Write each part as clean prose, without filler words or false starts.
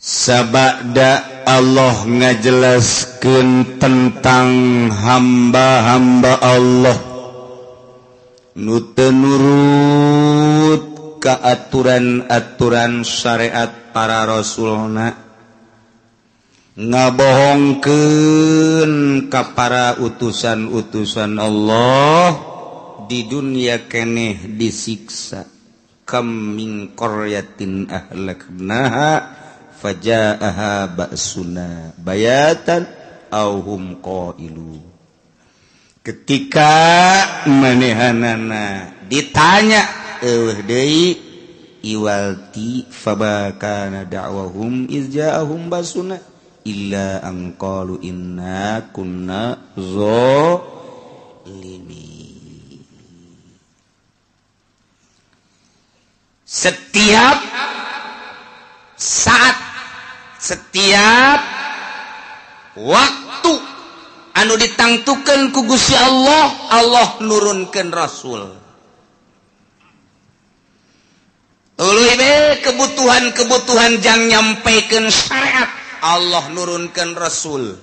sabada Allah ngajelaskeun tentang hamba-hamba Allah nu teu nurut ka aturan-aturan syariat para rasulna, ngabohongkeun ka para utusan-utusan Allah di dunia keneh disiksa. Kam min qaryatin ahlaknaha fajaaha ba'suna bayatan aw hum qailu. Ketika manehanana ditanya eueuh deui iwalti fabakana da'wahum iz ja'ahum basuna illa an qalu inna kunna zalimin. Setiap saat, setiap waktu anu ditangtukeun ku Gusti Allah, Allah nurunkeun rasul. Uluy be kebutuhan-kebutuhan jang nyampaikeun syariat, Allah nurunkeun rasul.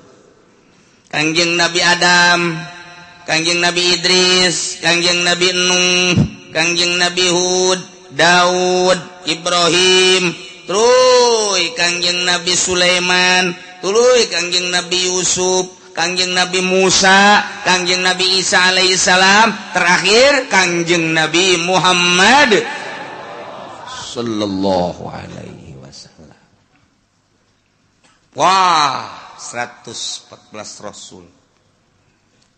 Kangjeng Nabi Adam, Kangjeng Nabi Idris, Kangjeng Nabi Nuh, Kangjeng Nabi Hud, Daud, Ibrahim, tuluy Kangjeng Nabi Sulaiman, tuluy Kangjeng Nabi Yusuf, Kangjeng Nabi Musa, Kangjeng Nabi Isa alaihissalam, terakhir Kangjeng Nabi Muhammad sallallahu alaihi wasallam. Wah, 114 rasul.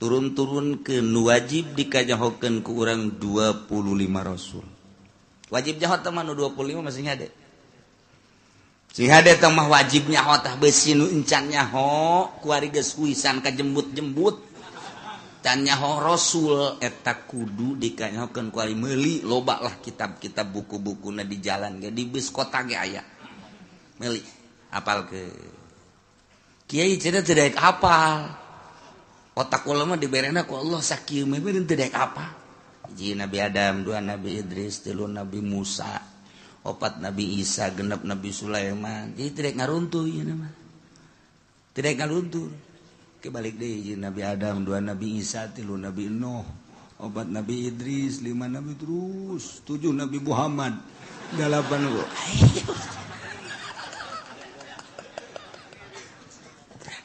Turun-turun ke wajib dikajahokeun ku urang 25 rasul. Wajib jahot mah nu 25 masih hade. Sing hade teh mah wajib nyaho tah beusi nu encan nyaho kuari geus kuisan ka jembut-jembut. Dan nyaho rasul eta kudu dikanyahokeun kuari meuli loba lah kitab-kitab buku-bukuna di jalan ge di bus kota ge aya. Meuli apal ke kiai cenah teu daek apal. Otak ulama diberena ku Allah sakieu mah teu daek apal. 1 Nabi Adam, 2 Nabi Idris, 3 Nabi Musa, 4 Nabi Isa, 6 Nabi Sulaiman. Jadi tidak ngaruntuh ya nama. Tidak ngaruntuh. Kebalik deh 1 Nabi Adam, 2 Nabi Isa, 3 Nabi Nuh, 4 Nabi Idris, 5 Nabi terus, 7 Nabi Muhammad, 8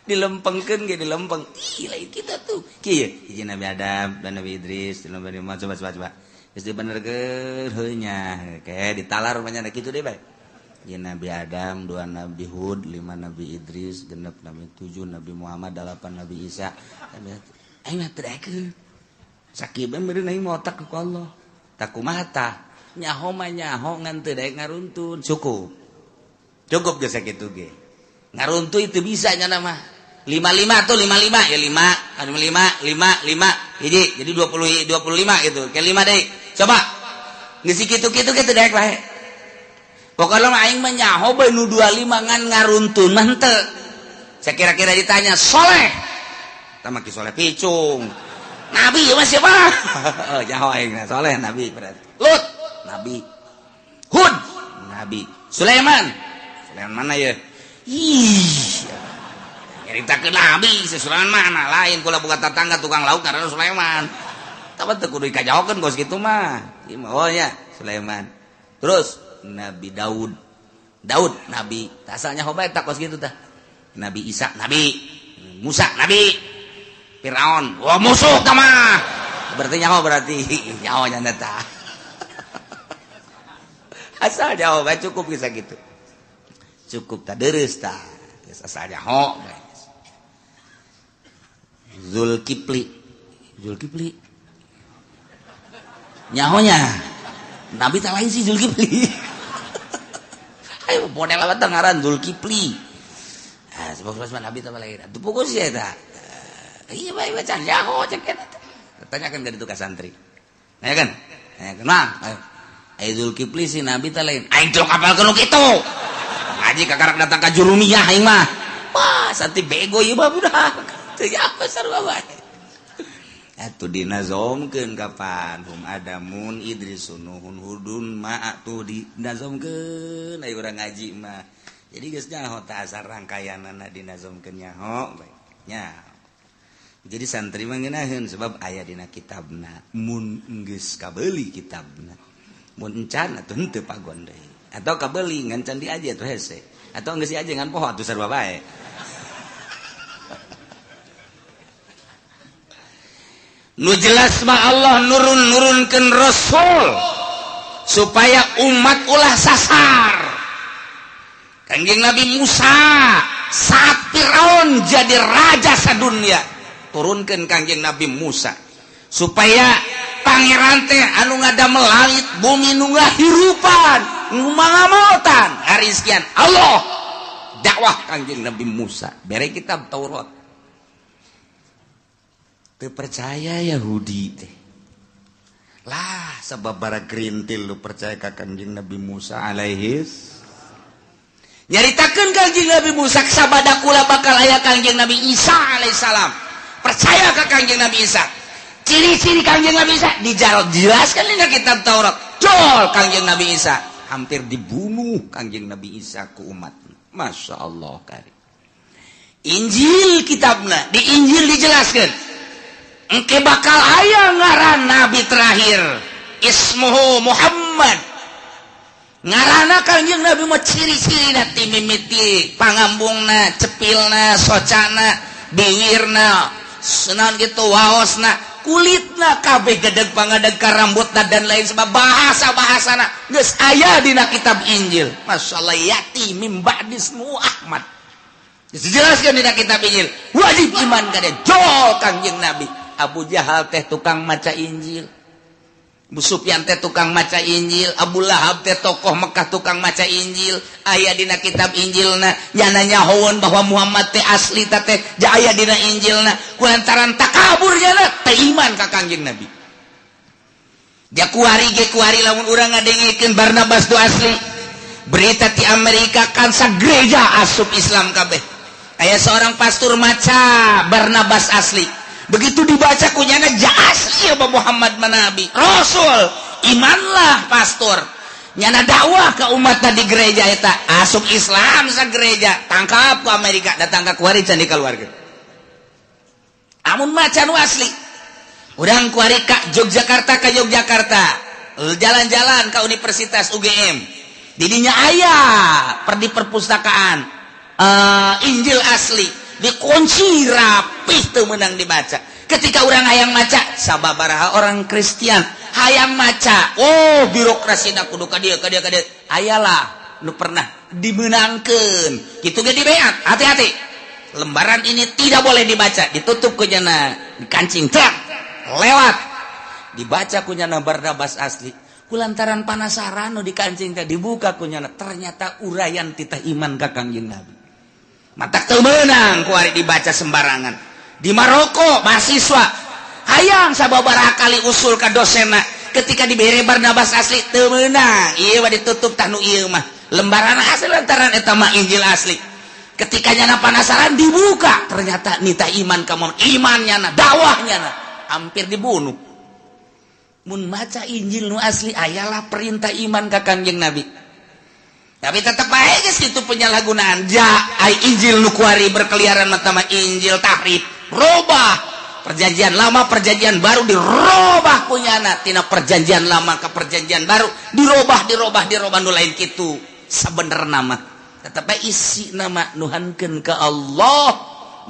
dilempengkeun ge dilempeng. Ih lain kita tuh. Kieu hiji Nabi Adam, dan Nabi Idris, dan Nabi Muhammad coba. Geus dibenerkeun heunya. Kae ditalar banyak kitu deh bae. Hiji Nabi Adam, 2 Nabi Hud, 5 Nabi Idris, 6 Nabi 7 Nabi Muhammad, 8 Nabi Isa. Aing mah teu daekeun. Sakieu bae meureun aing mah otak ku Allah. Tak kumaha tah? Nyaho mah nyaho ngan teu daek ngaruntun. Cukup geus sakitu ge. Ngaruntun itu bisa nya mah. 55 tuh 55 ya 5 hiji jadi 25 gitu ke 5 deui coba geus kitu-kitu teu daek bae pokona mah aing mah nyaho bae nu 25 ngan ngaruntun mah henteu sakira-kira ditanya soleh tah ki soleh picung nabi mah siapa oh nyaho aing soleh nabi berarti Lut nabi Hud nabi Sulaiman mana ya ih nyaritakeun nabi si Sulaiman mana lain kula buka tetangga tukang lauk karena Sulaiman tapi teu kudu dikajahokeun kos kitu mah oh nya Sulaiman terus Nabi Daud nabi asalnya hoba eta kos kitu tah Nabi Isa nabi Musa nabi Firaun wah musuh tah mah berarti nyaho nyaho nya tah asal nyaho bae cukup bisa gitu cukup tah deureus tah asal nyaho bae Zulkifli nyahonya nabi tak lain sih Zulkifli ayo model apa teh ngaran Zulkifli sebab nabi tak lain itu pokok sih eta iya bae baca nyaho cek eta tanyakan ka ditu ka santri kan mah ayo Zulkifli si nabi tak lain aing teu kapalkeun kitu ngaji kakarak datang ka jurumiyah aing mah wah santi bego ieu mah budak teu apa sarua bae atuh dinazomkeun kapan hum adamun idrisun nuhun hudun ma atuh dinazomkeun aya urang ngaji mah Jadi geus nyaho teh asal rangkaianana dinazomkeun nyaho bae. Nyaho. Jadi santri mah ngeunaheun sebab aya dina kitabna. Mun geus kabeuli kitabna. Mun encan atuh henteu pagon deui. Atau kabeuli ngan can diaje atuh hese. Atau geus diaje ngan poho atuh sarua bae. Nu jelas mah Allah nurunkeun Rasul supaya umat ulah sasar. Kangjeng Nabi Musa saat Firaun jadi raja sadunya, turunkeun Kangjeng Nabi Musa supaya pangeran teh anu ngadamel langit bumi nu ngahirupan nu mangamautan hari sekian Allah dakwah Kangjeng Nabi Musa bere kitab Taurat. Teu percaya Yahudi teh. Lah sababaraha gerintil lu percaya ka Kangjeng Nabi Musa alaihis. Nyaritakeun Kangjeng Nabi Musa sabada kula bakal aya Kangjeng Nabi Isa alaihissalam. Percaya ka Kangjeng Nabi Isa. Ciri-ciri Kangjeng Nabi Isa dijelaskan dina kitab Taurat. Jol Kangjeng Nabi Isa hampir dibunuh Kangjeng Nabi Isa ku umat. Masya Allah kari. Injil kitabna di Injil dijelaskan. Engke bakal aya ngaran nabi terakhir ismuhu Muhammad. Ngarana Kangjeng Nabi mah ciri-cirina ti mimiti pangambungna, cepilna, socana, bingirna, senaon kitu waosna, kulitna kabeh gedeg pangadeg ka rambutna dan lain sebab bahasa-bahasana geus aya dina kitab Injil. Masyaallah yati mim ba'di ismu Ahmad. Dijelaskeun dina kitab Injil. Wajib iman ka dia. Jol Kangjeng Nabi. Abu Jahal teh tukang maca Injil, Abu Sufyan teh tukang maca Injil, Abu Lahab teh tokoh Mekah tukang maca Injil. Aya dina kitab Injilna nyana nyahoeun bahwa Muhammad teh asli teh aya dina Injilna kulantaran takabur nyana teh iman ka Kangjeng Nabi. Dia kuari lamun urang ngadengekeun Barnabas tu asli. Berita ti Amerika kan sa gereja asup Islam kabeh. Aya seorang pastor maca Barnabas asli. Begitu dibaca kunyana asli apa Muhammad manabi Rasul imanlah pastor nyana dakwah ke umat di gereja eta asup Islam sa gereja tangkap ke Amerika datang ke kuari can dikeluarkeun amun maca nu asli urang kuari ka Yogyakarta jalan-jalan ke Universitas UGM didinya aya di perpustakaan Injil asli dikunci rapih tuh menang dibaca. Ketika orang hayang maca sababaraha orang Kristen hayang maca birokrasi na kudu ka dieu ayalah nu pernah dimenangkeun kitu ge dibeat hati-hati lembaran ini tidak boleh dibaca ditutup ku nyana dikancing trak lewat dibaca ku nyana Barnabas asli kulantaran panasaran nu dikancing teh dibuka ku nyana ternyata urayan titah iman ka Kangjeng Nabi. Matak teu meunang kuari dibaca sembarangan. Di Maroko mahasiswa hayang sababaraha kali usul ka dosenna ketika dibere Barnabas asli teu meunang. Ieu mah ditutup tah nu ieu mah. Lembaran asli lantaran eta mah Injil asli. Ketika nyana panasaran dibuka ternyata nita iman ka Muhammad, imannya na, dakwahnya na hampir dibunuh. Mun maca Injil nu asli ayalah perintah iman ka Kangjeng Nabi. Tapi tetap baik guys itu penyalahgunaan. Injil nu kuari berkeliaran matama Injil tahrif, robah perjanjian lama perjanjian baru dirobah punyana tina perjanjian lama ke perjanjian baru dirobah nu lain kitu sabenerna mah tetep isi nama nuhankeun ka Allah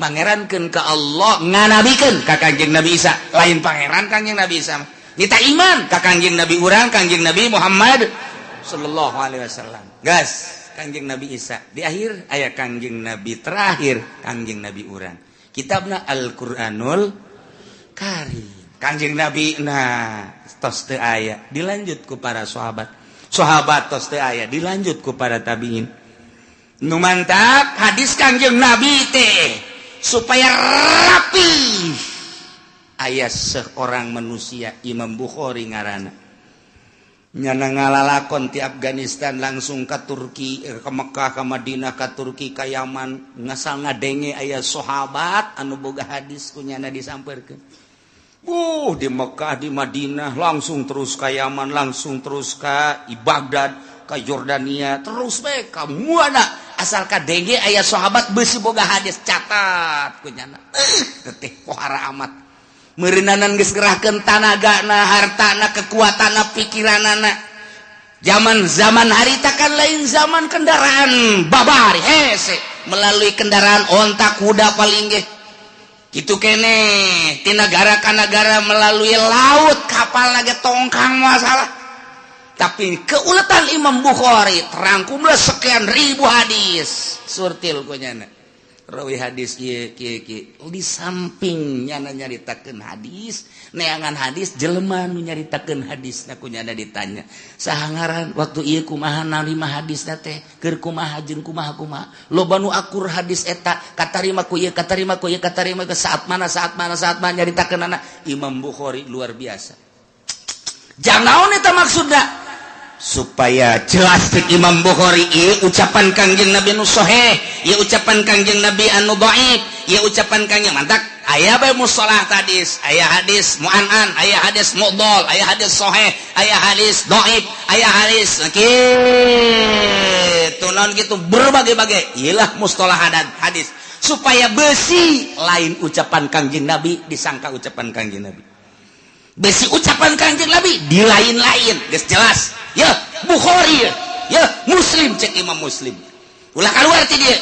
mangerankeun ka Allah nganabikeun ka Kangjeng Nabi Isa lain pangeran Kangjeng Nabi Isa kita iman ka Kangjeng Nabi urang Kangjeng Nabi Muhammad sallallahu alaihi wasallam. Gas Kangjeng Nabi Isa di akhir aya Kangjeng Nabi terakhir Kangjeng Nabi urang kitabna Al-Qur'anul Karim Kangjeng Nabi tos teu aya dilanjut ku para sahabat tos teu aya dilanjut ku para tabiin nu mantap hadis Kangjeng Nabi teh supaya rapi aya seorang manusia Imam Bukhari ngaranna nyana ngalalakon ti Afghanistan langsung ke Turki ke Mekah ke Madinah ke Turki ke Yaman ngasal ngadenge aya sahabat anu boga hadis kunyana disampeurkeun di Mekah di Madinah langsung terus ke Yaman langsung terus ke Baghdad ke Yordania terus bae ka muana asal KDG ayat sahabat besi boga hadis catat kunyana teteh pohara amat meureunanan geus gerahkeun tanagana hartana kekuatana pikiranana zaman harita kan lain zaman kendaraan babari hese melalui kendaraan onta kuda paling ge kitu kene ti negara ka negara melalui laut kapal lagi tongkang masalah. Tapi keuletan Imam Bukhari terangkumlah sekian ribu hadis surtil kunyana rawi hadis kieu di sampingnya nyaritakeun hadis neangan hadis jelema nu nyaritakeun hadisna kunyana ditanya saha ngaran waktu ieu kumaha narima hadisna teh keur kumaha jeung kumaha loba nu akur hadis eta katarima ku ieu katarima ku saat mana nyaritakeunana Imam Bukhari luar biasa jangan eta maksudna supaya jelas Imam Bukhari ieu ucapan Kangjeng Nabi anu sahih ieu ucapan Kangjeng Nabi anu dhaif ieu ucapan Kangjeng mantak aya bae mustalah hadis aya hadis mu'an'an aya hadis mu'dhal aya hadis sahih aya hadis dhaif aya hadis kitu naon kitu berbagai-bagai ieulah mustalah hadis supaya besi lain ucapan Kangjeng Nabi disangka ucapan Kangjeng Nabi besi ucapan Kangjeng Nabi di lain-lain geus jelas ya Bukhari ya Muslim cek Imam Muslim ulah keluar ti dieu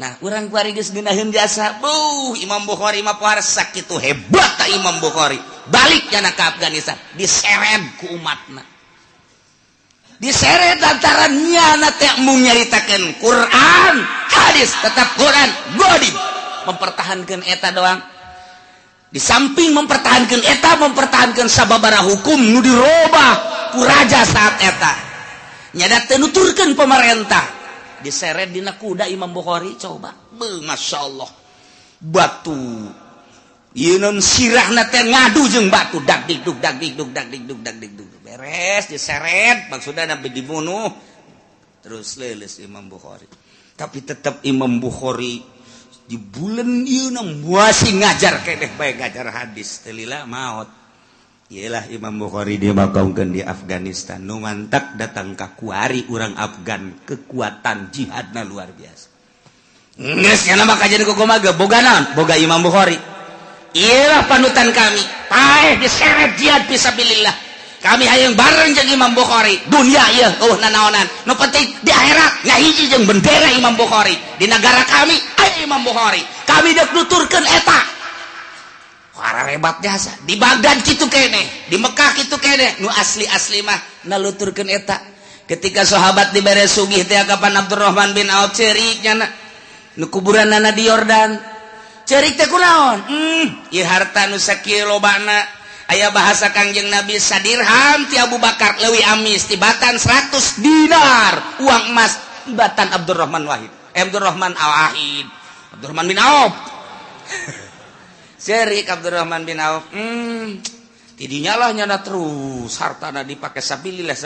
nah urang kuari geus ngeunaheun jasa Imam Bukhari mah poar sakitu hebat ta Imam Bukhari balik cenah ka Afghanistan diseret ku umatna diseret lantaran nyana teh mung nyaritakeun Quran hadis tetap Quran godin mempertahankan eta doang di samping mempertahankan eta mempertahankan sababaraha hukum nu dirobah ku raja saat eta nyada teu nuturkeun pemerintah diseret dina kuda Imam Bukhari coba masyaallah batu ieu non sirahna teh ngadu jeung batu dak dikduk beres diseret maksudna nabi dibunuh terus leuleus Imam Bukhari tapi tetap Imam Bukhari di bulan ieu masih ngajar keneh bae ngajar hadis teu lila maot iyalah Imam Bukhari dia makaungkeun di Afghanistan nu mantak datang ka kuari urang Afgan kekuatan jihadna luar biasa geus nya mah kajian kumaha boga naon boga Imam Bukhari iyalah panutan kami paeh diseret jihad fisabilillah kami hayang bareng jeung Imam Bukhari dunia ieu nanaonan nu penting di akhirat ngahiji jeung bendera Imam Bukhari di negara kami aya Imam Bukhari kami deuk nuturkeun eta para rebat jasa di Baghdad kitu keneh di Mekah kitu keneh nu asli mah naluturkeun eta ketika sahabat dibere sugih teh kapan Abdurrahman bin Auf ceurik nya nu kuburanna di Yordan ceurik teh kunaon ieu harta nu sakieu lobana aya bahasa Kangjeng Nabi sadirham ti Abu Bakar leuwih amis tibatan 100 dinar uang emas tibatan Abdurrahman bin Auf serik Abdurrahman bin Auf tidinya lah nyana terus hartana dipake sabilillah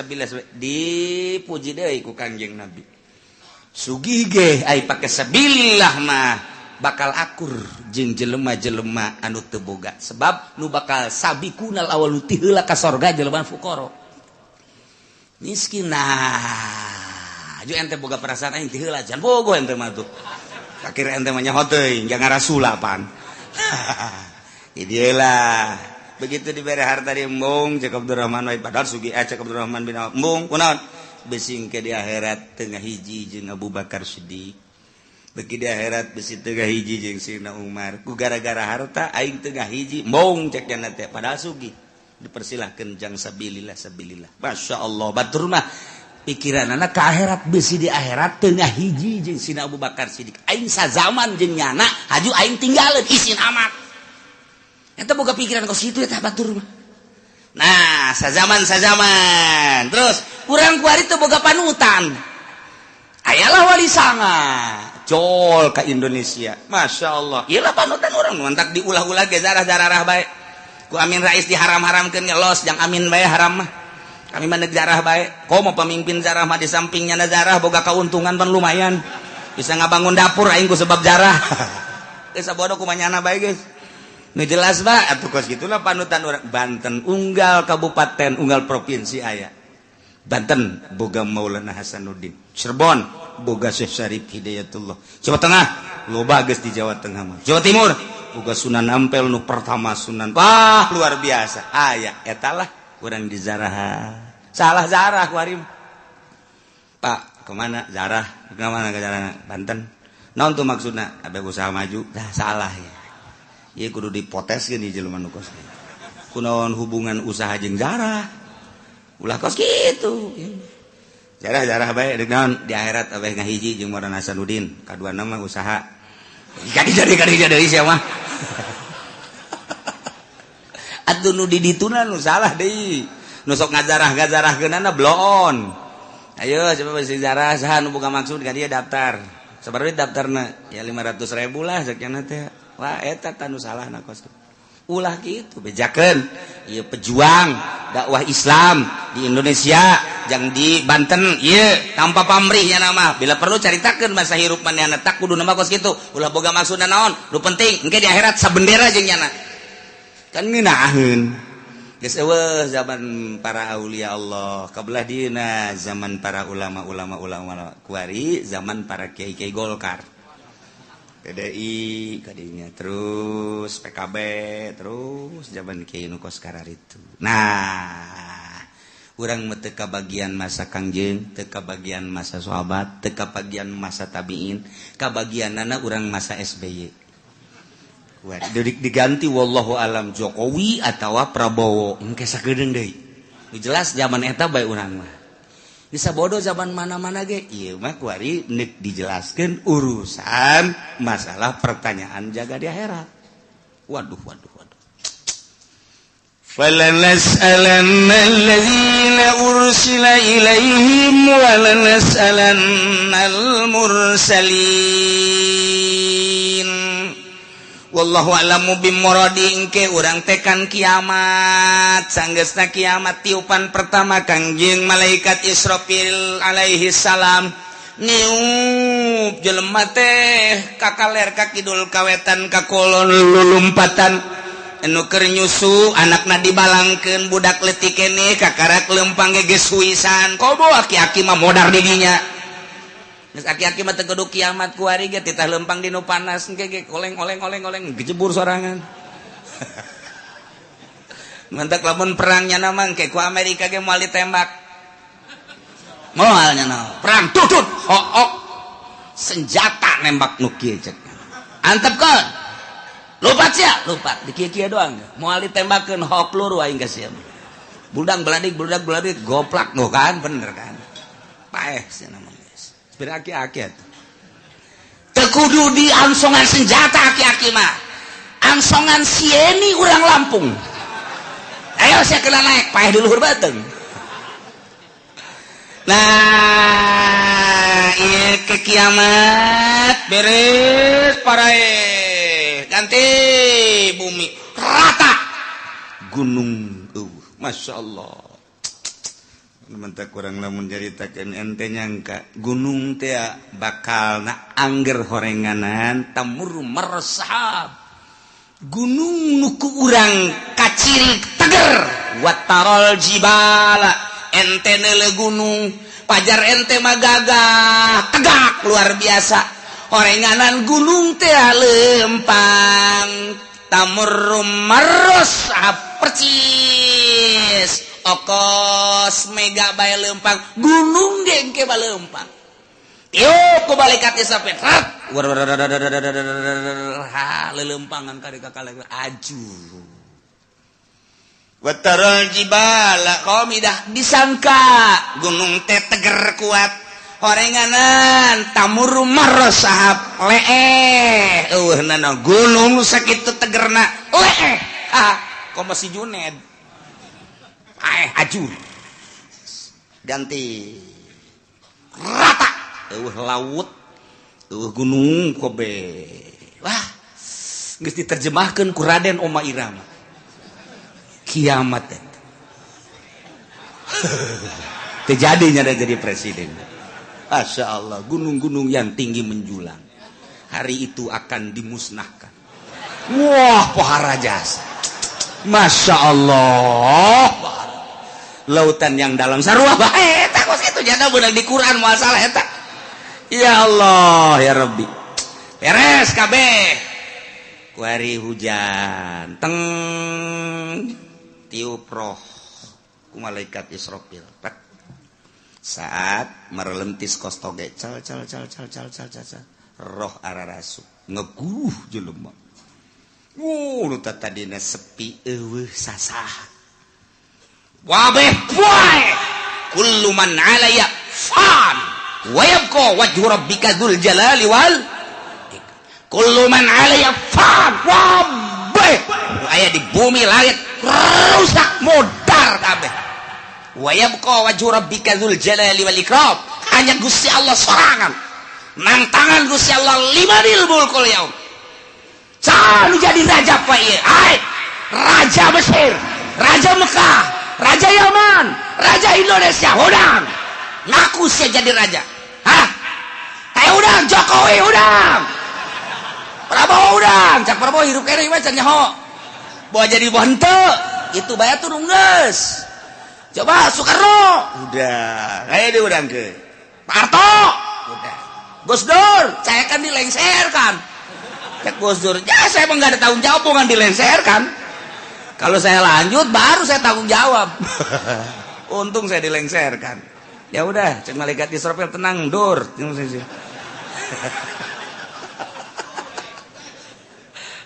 dipuji deui ku Kangjeng Nabi sugih ge ai pake sabilillah mah bakal akur jeung jelema-jelema anu teu boga sebab nu bakal sabiqunal awwalu ti heula ka sorga jelema fuqara miskin nah aju ente boga perasaan aing ti heula jan bogo ente mah tuh kakir ente mah nyaho teuing jangan rasulapan idielah begitu dibere harta di embung cek Abdurrahman wae padahal sugih cek Abdurrahman bin Auf embung kunaon besing ke di akhirat tengah hiji jeung Abu Bakar Siddiq beki di akhirat besi tengah hiji jeung Sayyidina Umar ku gara-gara harta aing tengah hiji mong cek cenah teh padahal sugih dipersilahkeun jang sabilillah masyaallah batur mah pikiranana ka akhirat besi di akhirat tengah hiji jeung Sayyidina Abu Bakar Siddiq aing sazaman jeung nyana haju aing tinggalin isin amat eta boga pikiran kos kitu eta batur mah nah sazaman terus urang kuari teu boga panutan ayalah wali sanga col ke Indonesia Masya Allah iyalah panutan orang mantak diulah-ulah ge zarah-zarah bae ku Amin Rais diharam-haramkeun ngelos jang Amin bae haram mah kami mah zarah bae komo pemimpin zarah mah di sampingnya zarah boga kauntungan pan lumayan bisa ngabangun dapur aing ku sebab zarah geus sabodo kumanyana bae geus nu jelas bae atuh kos gitulah panutan urang Banten unggal kabupaten unggal provinsi aya Banten boga Maulana Hasanuddin, Cirebon boga Syekh Syarif Hidayatullah, Jawa Tengah loba geus di Jawa Tengah mah, Jawa Timur boga Sunan Ampel nu pertama Sunan, wah luar biasa. Aya eta lah urang di Zarah. Salah Zarah kuarim. Pak, kemana Zarah? Kemana ke Zarah? Banten. Naon tuh maksudna? Abeh usaha maju. Dah salah ya. Ieu kudu dipoteskeun di jelema nu kos. Kunaon hubungan usaha jeung Zarah? Ulah kos kitu. Zarah bae deuk naon di akhirat abeh ngahiji jeung Maulana Hasanuddin, kadua nama usaha. Jadi deui sia mah. Atuh nu di dituna nu salah deui. Nu sok ngajarah-ngajarahkeunana bloon. Ayo coba bisi Zarah saha nu boga maksud ka dia daftar. Sabaraha daftarna? Ya 500.000 lah sakiana teh. Wah eta tanu salahna kos. Ulah gitu bejakeun. Ieu pejuang dakwah Islam di Indonesia jeung di Banten ieu tanpa pamrih nya nama. Bila perlu caritakeun masa hirup manehna tak kudu nama kos kitu. Ulah boga maksudna naon? Nu penting engke di akhirat sabendera jeung nyana. Kan ngeunaheun. Geus eueuh zaman para aulia Allah, kabelah dieuna zaman para ulama kuari, zaman para kiai-kiai Golkar. PDI kadinya terus PKB terus zaman kiai nu kos kararitu. Nah, urang mah teu kabagian masa Kangjeng, teu kabagian masa sahabat, teu kabagian masa tabiin, kabagianana urang masa SBY. Diganti wallahu alam Jokowi atawa Prabowo engke sagedeung deui. Jelas zaman eta bae urang mah. Bisa bodoh zaman mana-mana ge. Ieu mah kuari neuk dijelaskeun urusan masalah pertanyaan jaga di akhirat. Waduh. Falanas'alanna alladzina ursila ilaihim walanas'alannal mursalin. Wallahu a'lamu bimuradi engke urang tekan kiamat sanggeusna kiamat tiupan pertama Kangjeng malaikat Israfil alaihi salam niup jelema teh kakaler ka kidul kawetan ka kulon lulumpatan anu keur nyusu anakna dibalangkeun budak leutik keneh kakarak leumpang geus huisan kobo aki-aki mah modar di dinya. Geus aki-aki mah teu kudu kiamat kuari ge titah leumpang di nu panas engke ge oleng gejebur sorangan. Mantak lamun perangnya nama engke ku Amerika ge moal ditembak. Moal nya naon? Perang tutut hook senjata nembak nu kieu cek. Antepkeun. Lupat sia, lupat di kieu-kieu doang. Moal ditembakkeun hook lur aing geus sia. Budak beladik goplak nu kan bener kan. Paeh sia nama. Aki-aki tekudu di ansongan senjata aki-aki mah ansongan sieni urang Lampung. Ayo saya kena naik paeh di luhur bateung. Nah ieu ke kiamat beres parae ganti bumi rata gunung Masya Allah. Mentak kurang lamun jaritakeun ente nyangka gunung teh bakal na angger horenganan tamur meresahab gunung nuku urang kaciri teger watarol jibala ente neule gunung pajar ente mah gagah tegak luar biasa horenganan gunung teh leumpang tamur meresahab percis okos mega bae leumpang gunung gengke bae leumpang tiup ku balikat isapet rat lelempangan kari kakale aju wataral jibala qamidah disangka gunung teh teger kuat horenganan tamur marasahab leeh nana gunung sakitu tegerna leeh kok masih Juned ajur ganti rata laut gunung kobe wah geus diterjemahkeun ku Raden Oma Irama kiamat terjadinya ada jadi presiden. Masya Allah gunung-gunung yang tinggi menjulang hari itu akan dimusnahkan. Wah pohara jasa Masya Allah lautan yang dalam sarua baik ternyata benar di Quran masalah eta. Ya Allah ya Rabbi. Beres kabeh. Kuari hujan. Teng tiup roh ku malaikat Israfil. Saat merelentis kostoge cal roh ararasu ngeguh jelema. Nu tadina sepi eueuh sasah. Wabeh poe kullu man 'alaya fan wa yabqa wajhu rabbika dzul jalali wal kullu man 'alaya fan wabeh aya di bumi langit rusak modar kabeh wa yabqa wajhu rabbika dzul jalali wal ikram hanya Gusti Allah sorangan nang tangan Gusti Allah limanil mulkul yaum can jadi raja apa ieu ai raja Mesir raja Mekah raja Yaman, raja Indonesia, udang. Ngaku sih jadi raja. Hah? Kayak udang, Jokowi udang. Prabowo udang, cak Prabowo hirup kene mah can nyaho. Bawa jadi bonte, itu bayar turun geus. Coba Soekarno, udah. Kayak dia udang ke. Pak Harto, udah. Gus Dur, saya kan dilengserkan. Cak Gus Dur, ya saya emang gak ada tanggung jawab bukan dilengserkan. Kalau saya lanjut baru saya tanggung jawab. Untung saya dilengserkan. Ya udah, cek malaikat Israfil tenang, Dur.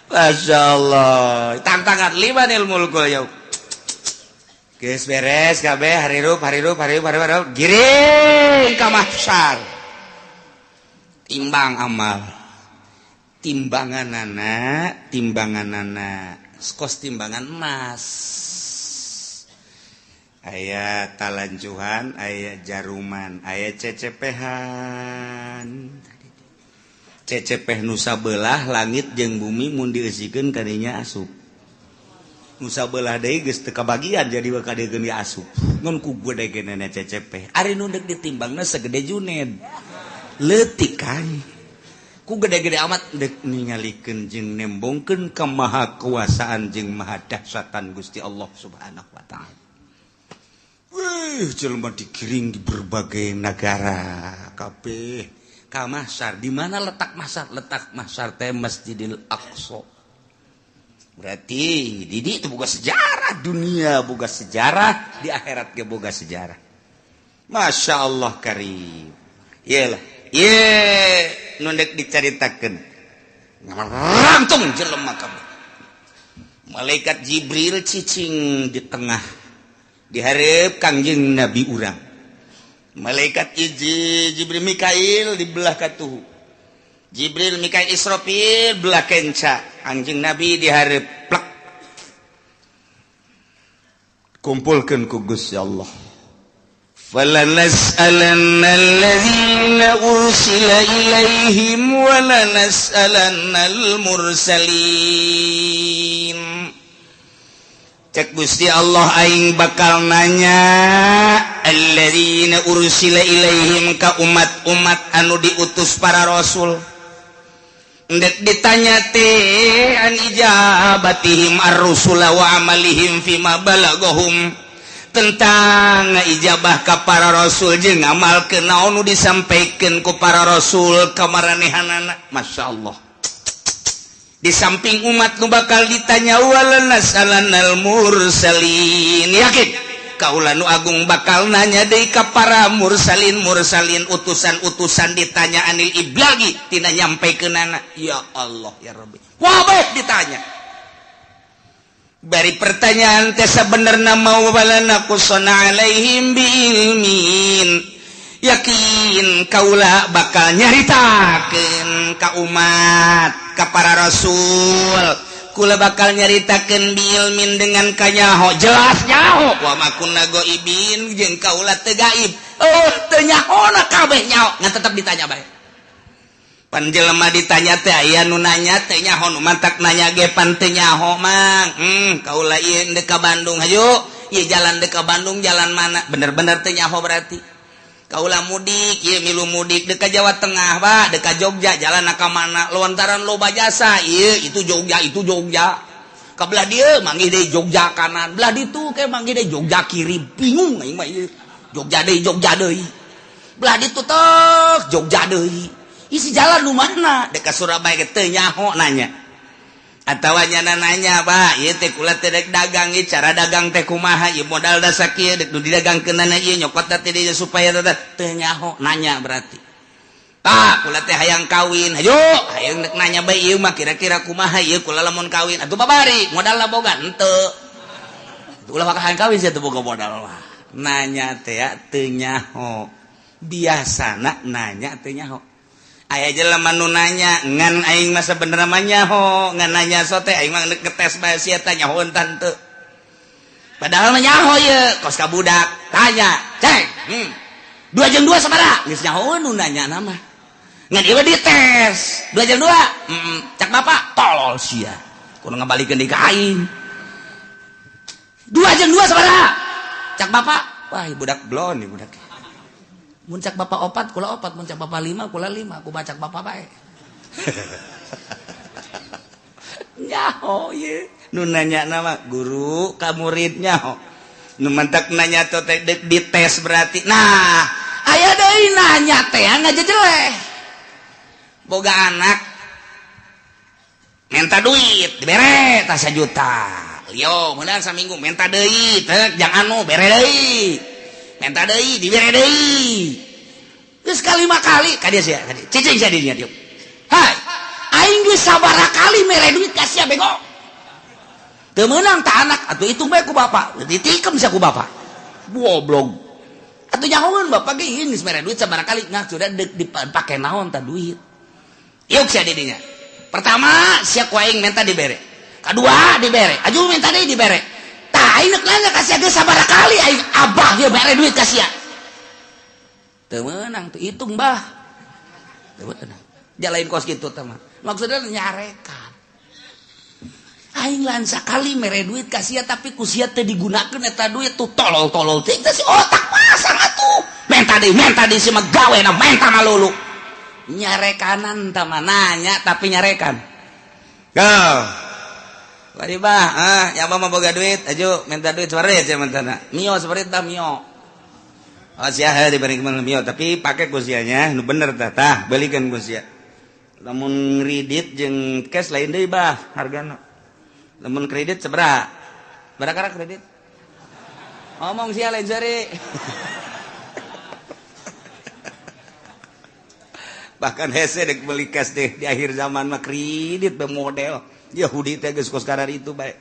Masya Allah. Tantangan limanil mulkul yaum. Geus beres kabeh harirup. Giring ka mahsyar. Timbang amal. Timbanganana. Kos timbangan emas aya talanjuhan aya jaruman aya cecepehan cecepeh nusa belah langit jeung bumi mun dieusikeun kadinya asup nusa belah deui geus teu kabagian jadi kadegeun asup ngun ku gedegeunana cecepeh ari nu deuk ditimbangna segede Juned leutik kan ku gede-gede amat dek ningalikeun jeung nembongkeun ka maha kuasaan jeung maha dahsyatan Gusti Allah Subhanahu wa taala. Wih, jelema digiring di berbagai negara kabeh ka mahsyar. Di mana letak mahsyar? Letak mahsyar teh Masjidil Aqsa. Berarti di ditu boga sejarah dunia, boga sejarah di akhirat ge boga sejarah. Masya Allah karim. Iyalah. Nundek dicaritakeun langsung jelema kabeh malaikat Jibril cicing di tengah dihareup Kangjeng Nabi urang malaikat Jibril Mikail di belah katuhu Jibril Mikail Israfil belah kenca Kangjeng Nabi dihareup plek kumpulkeun ku Gusti Allah فَلَنَسْأَلَنَّ الَّذِينَ أُرْسِلَ إِلَيْهِمْ وَلَنَسْأَلَنَّ الْمُرْسَلِينَ Cek Gusti Allah aing bakal nanya alladzina ursila ilaihim ka umat-umat anu diutus para rasul ndek ditanya teh an ijabatihim ar-rusula wa amalihim fima balagahum tentang ijabah ka para rasul jeung ngamalkeun naon nu disampaikeun ku para rasul ka maranehanana. Masyaallah. Di samping umat nu bakal ditanya walanas'alannal mursalin. Yakin kaula nu agung bakal nanya deui ka para mursalin utusan-utusan ditanya anil iblagi tina nyampaikeunana. Ya Allah ya Rabbi. Wabah ditanya. Bari pertanyaan teh sabenerna mau balana kusana alaihim biilmin. Yakin kaula bakal nyaritakeun ka umat, ka para rasul. Kula bakal nyaritakeun biilmin dengan kanyaho, jelas nyaho. Wa makunna goibin jeung kaula teu gaib. Teu nyahona kabeh nyaho, ngan tetep ditanya bae. Pan jelema ditanya teh aya nu nanya teh nyaho nu mantak nanya ge pan teu nyaho mang. Kaula ieu deuk ka Bandung hayu. Ieu jalan deuk ka Bandung jalan mana? Bener-bener teu nyaho berarti. Kaula mudik, ieu milu mudik deuk ka Jawa Tengah, Pak, deuk ka Jogja jalan ka mana? Lontaran loba jasa. Ieu itu Jogja. Ka belah dieu manggih deui Jogja kanan, belah ditu ke manggih deui Jogja kiri. Bingung aing mah ieu. Jogja deui. belah ditutup Jogja deui isi jalan nu mana dekat Surabaya teu nyaho nanya atawanya nanya Pak ieu teh kula teh dek dagang ieu cara dagang teh kumaha ieu modal da sakieu dek nu didagangkeunana ieu nyokot teh dieu supaya teu nyaho nanya berarti Pak kula teh hayang kawin hayo hayang dek nanya bae ieu mah kira-kira kumaha ieu kula lamun kawin atuh babari modalna boga henteu ulah bakal hayang kawin sia teu boga modal mah nanya teh teu nyaho biasana nanya teu nyaho aya jelema nu nanya ngan aing mah sabenerna mah nyaho ngan nanya so teh aing mah ngetes bae sia teh nyahoeun tante padahal mah nyaho ye kos ka budak tanya cek 2 jeung 2 sabaraha geus nyahoeun nu nanya na mah ngan ieu dites 2 jeung 2 cak bapak tolol sia kudu ngabalikeun di ka aing 2 jeung 2 sabaraha cak bapak wah budak blon nih budak mun cak bapak 4 kula 4 mun cak bapak 5 kula 5 aku bacak bapak bae nyaho ye nu nanya nama guru ka muridnya nu mentak nanya teh dites berarti nah aya deui nanya teh ngajejeleh boga anak minta duit dibere tah 1 juta yo meunang saminggu minta deui teh jang anu bere deui minta deui dibere deui geus kalima kali ka dia sia cicing sia dinya dieu hai aing geus sabaraha kali mere duit ka sia bego teu meunang tah anak atuh hitung bae ku bapak ditikem sia ku bapak goblok atuh nyahoeun bapak ge geus mere duit sabaraha kali ngah sudah dipake naon tah duit ieu sia didinya pertama sia ku aing minta dibere kadua dibere aju minta deui dibere tah aing nanya ka sia geus sabaraha kali aing abah ge mere duit ka sia teu meunang teu hitung bah teu meunang jalain kos kitu teh mah maksudna nyarekan aing lan sakali mere duit ka sia tapi ku sia teu digunakeun eta duit tuh tolol-tolol teh si otak pasang atuh menta deui si mah gawena menta malulu nyarekanan tah mah nanya tapi nyarekan go bari bah ya mah boga duit aju minta duit sabarit sia mentana mio sabarit tah mio oh sia diberi kemana mio tapi pakai kusianya nu bener tah balikan kusia lamun kredit jeung cash lain deui bah hargana lamun kredit sabaraha barakara kredit ngomong sia lain sari bahkan hese dek beli cash deh di akhir zaman mah kredit bemodel Yahudi teh geus kos kadar itu bae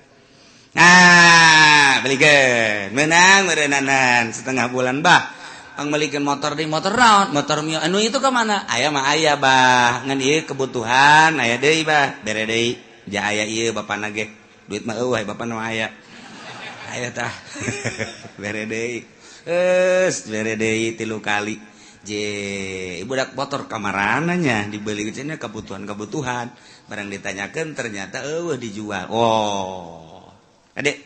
nah balikeun meunang meureunanan setengah bulan bah angbalikan motor di motor naon motor mio anu itu ke mana aya mah aya bah ngan ieu kebutuhan aya deui bah bere deui ja aya ieu bapana ge duit mah eueuh bapana mah aya tah bere deui eus bere deui 3 kali je budak motor kamarana nya dibeli cenah kebutuhan barang ditanyakeun ternyata eueuh dijual oh adek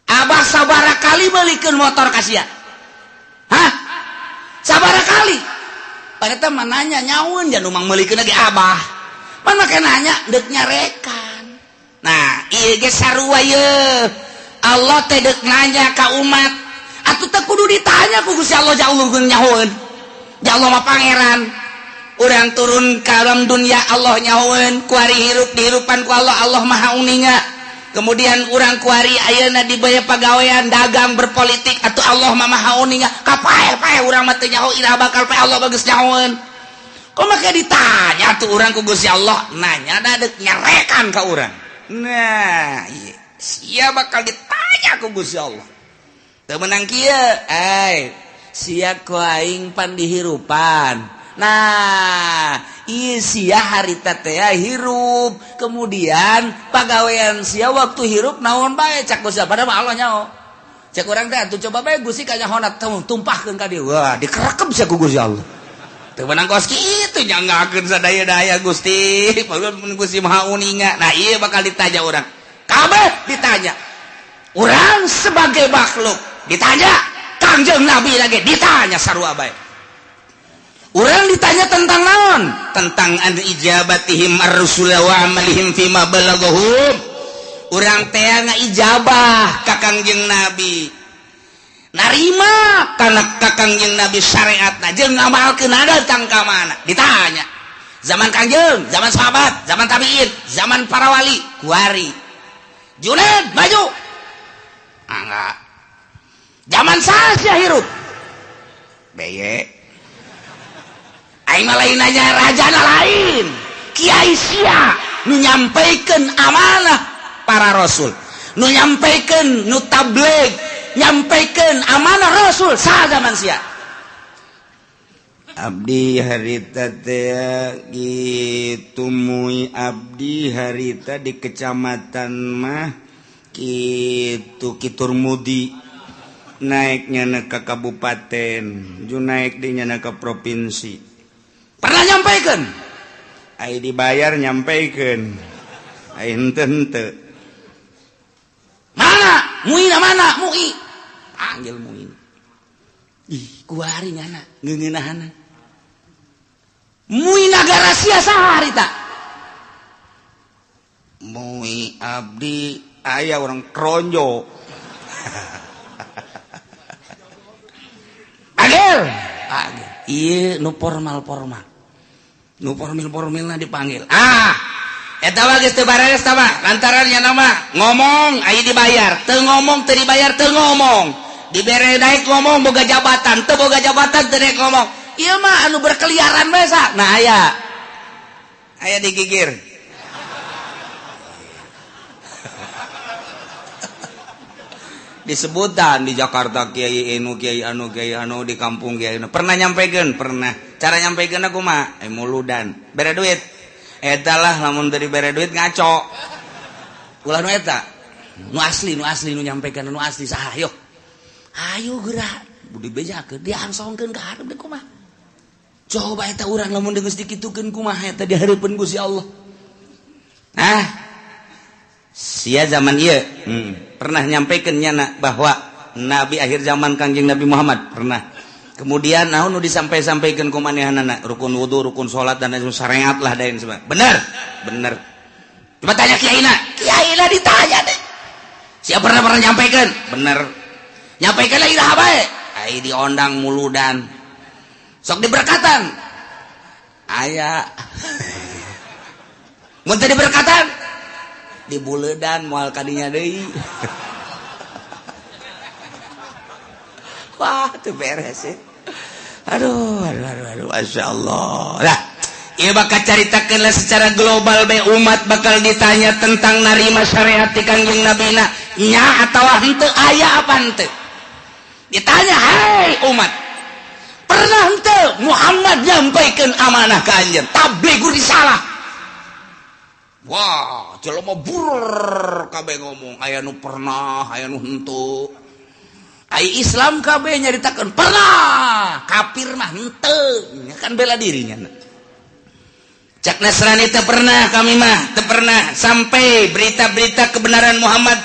abah sabaraha kali beulikeun motor ka sia hah sabaraha kali paneta mah nanya nyaun jangan umang meulikeun lagi abah pan make nanya deuk nyarekan nah ieu ge sarua ye Allah teh deuk nanya ka umat atuh teh kudu ditanya ku Gusti Allah jaulkeun nyahoeun ja Allah mah pangeran urang turun ka alam dunia Allah nyahoeun kuari hirup dihirupan ku Allah maha uninga kemudian urang kuari ayeuna di baya pagawean dagang berpolitik atuh Allah mah maha uninga kapae urang mah teu nyaho ira bakal pae Allah bagus nyahoeun kok make ditanya tuh urang ku Gusti Allah nanya da deuk nyarekan ka urang nah ieu sia bakal ditanya ku Gusti Allah teu meunang kieu sia ku aing pan dihirupan nah ieu sia harita teh hirup kemudian pagawean sia waktu hirup naon bae cak Gusti padahal Allah nyaho cak urang teh atuh coba bae Gusti ka nyahona tumpahkeun ka dieu wah dikerekem sia ku Gusti Allah teu meunang kos kitu nyanggakeun sadaya-daya Gusti mun Gusti maha uninga nah ieu bakal ditanya urang kabeh ditanya urang sebagai makhluk ditanya Kangjeng Nabi lagi ditanya sarua bae urang ditanya tentang naon tentang an ijabatihim ar-rusul wa amalihim fima balaghum urang teh ngaijabah ka Kangjeng Nabi narima karena Kangjeng Nabi syariatna jeung ngamalkeun datang ka mana ditanya zaman Kangjeng, zaman sahabat, zaman tabiin, zaman para wali kuari Junaid maju enggak zaman saya hirup beye aing mah lain aja rajana lain kiai sia nu nyampaikeun amanah para rasul nu nyampaikeun nu tabligh nyampaikeun amanah rasul sa zaman sia abdi harita teh kitu mui abdi harita di kecamatan mah kitu Kiturmudi naiknya ke kabupaten ju naik dinya ke provinsi pernah nyampaikeun ai dibayar nyampaikeun ai henteu mana muina mana mui panggil mui ih kuari nyana ngeungeunahana mui nagara sia saha harita mui abdi aya orang kronjo agel iya nu formal nu formil dipanggil eta mah geus teu bares tah mah lantaran nya nama ngomong aya dibayar teu ngomong teu dibayar teu ngomong dibere daek ngomong boga jabatan teu boga jabatan teu daek ngomong ieu mah anu berkeliaran we sa nah aya digigir disebutan di Jakarta kiai anu di kampung kiai anu pernah nyampaikeun pernah cara nyampaikeun aku mah muludan bere duit eta lah lamun dari bere duit ngaco ulah nu eta nu asli nu nyampaikeun nu asli saha ayo gerak budi bejakeun diangsongkeun ka hareup deuk kumaha coba eta urang lamun geus dikitukeun kumaha eta dihareupeun Gusti Allah sia zaman ieu pernah nyampaikeun nyana bahwa nabi akhir zaman Kangjeng Nabi Muhammad pernah kemudian naon nu disampai-sampaikeun ku manehanana rukun wudu rukun salat dan syariat lah dain semua bener coba tanya kiaina ditanya deh siapa pernah nyampaikeun bener nyampaikeun lagi iraha bae ai diondang muludan sok diberkatan aya mun teu diberkatan dibuledan moal kadinya deui wah teu beres ya aduh Masya Allah lah ieu bakal caritakeun secara global be umat bakal ditanya tentang narima syariat ti Kangjeng Nabi na nya atawa henteu aya apa henteu ditanya hai umat pernah henteu Muhammad nyampaikeun amanah ka anjeun tabligh risalah wah jelema burr kabeh ngomong aya nu pernah aya nu henteu ai Islam kabeh nyaritakeun pernah kafir mah henteu kan bela dirinya cak Nasrani teu pernah kami mah teu pernah sampai berita-berita kebenaran Muhammad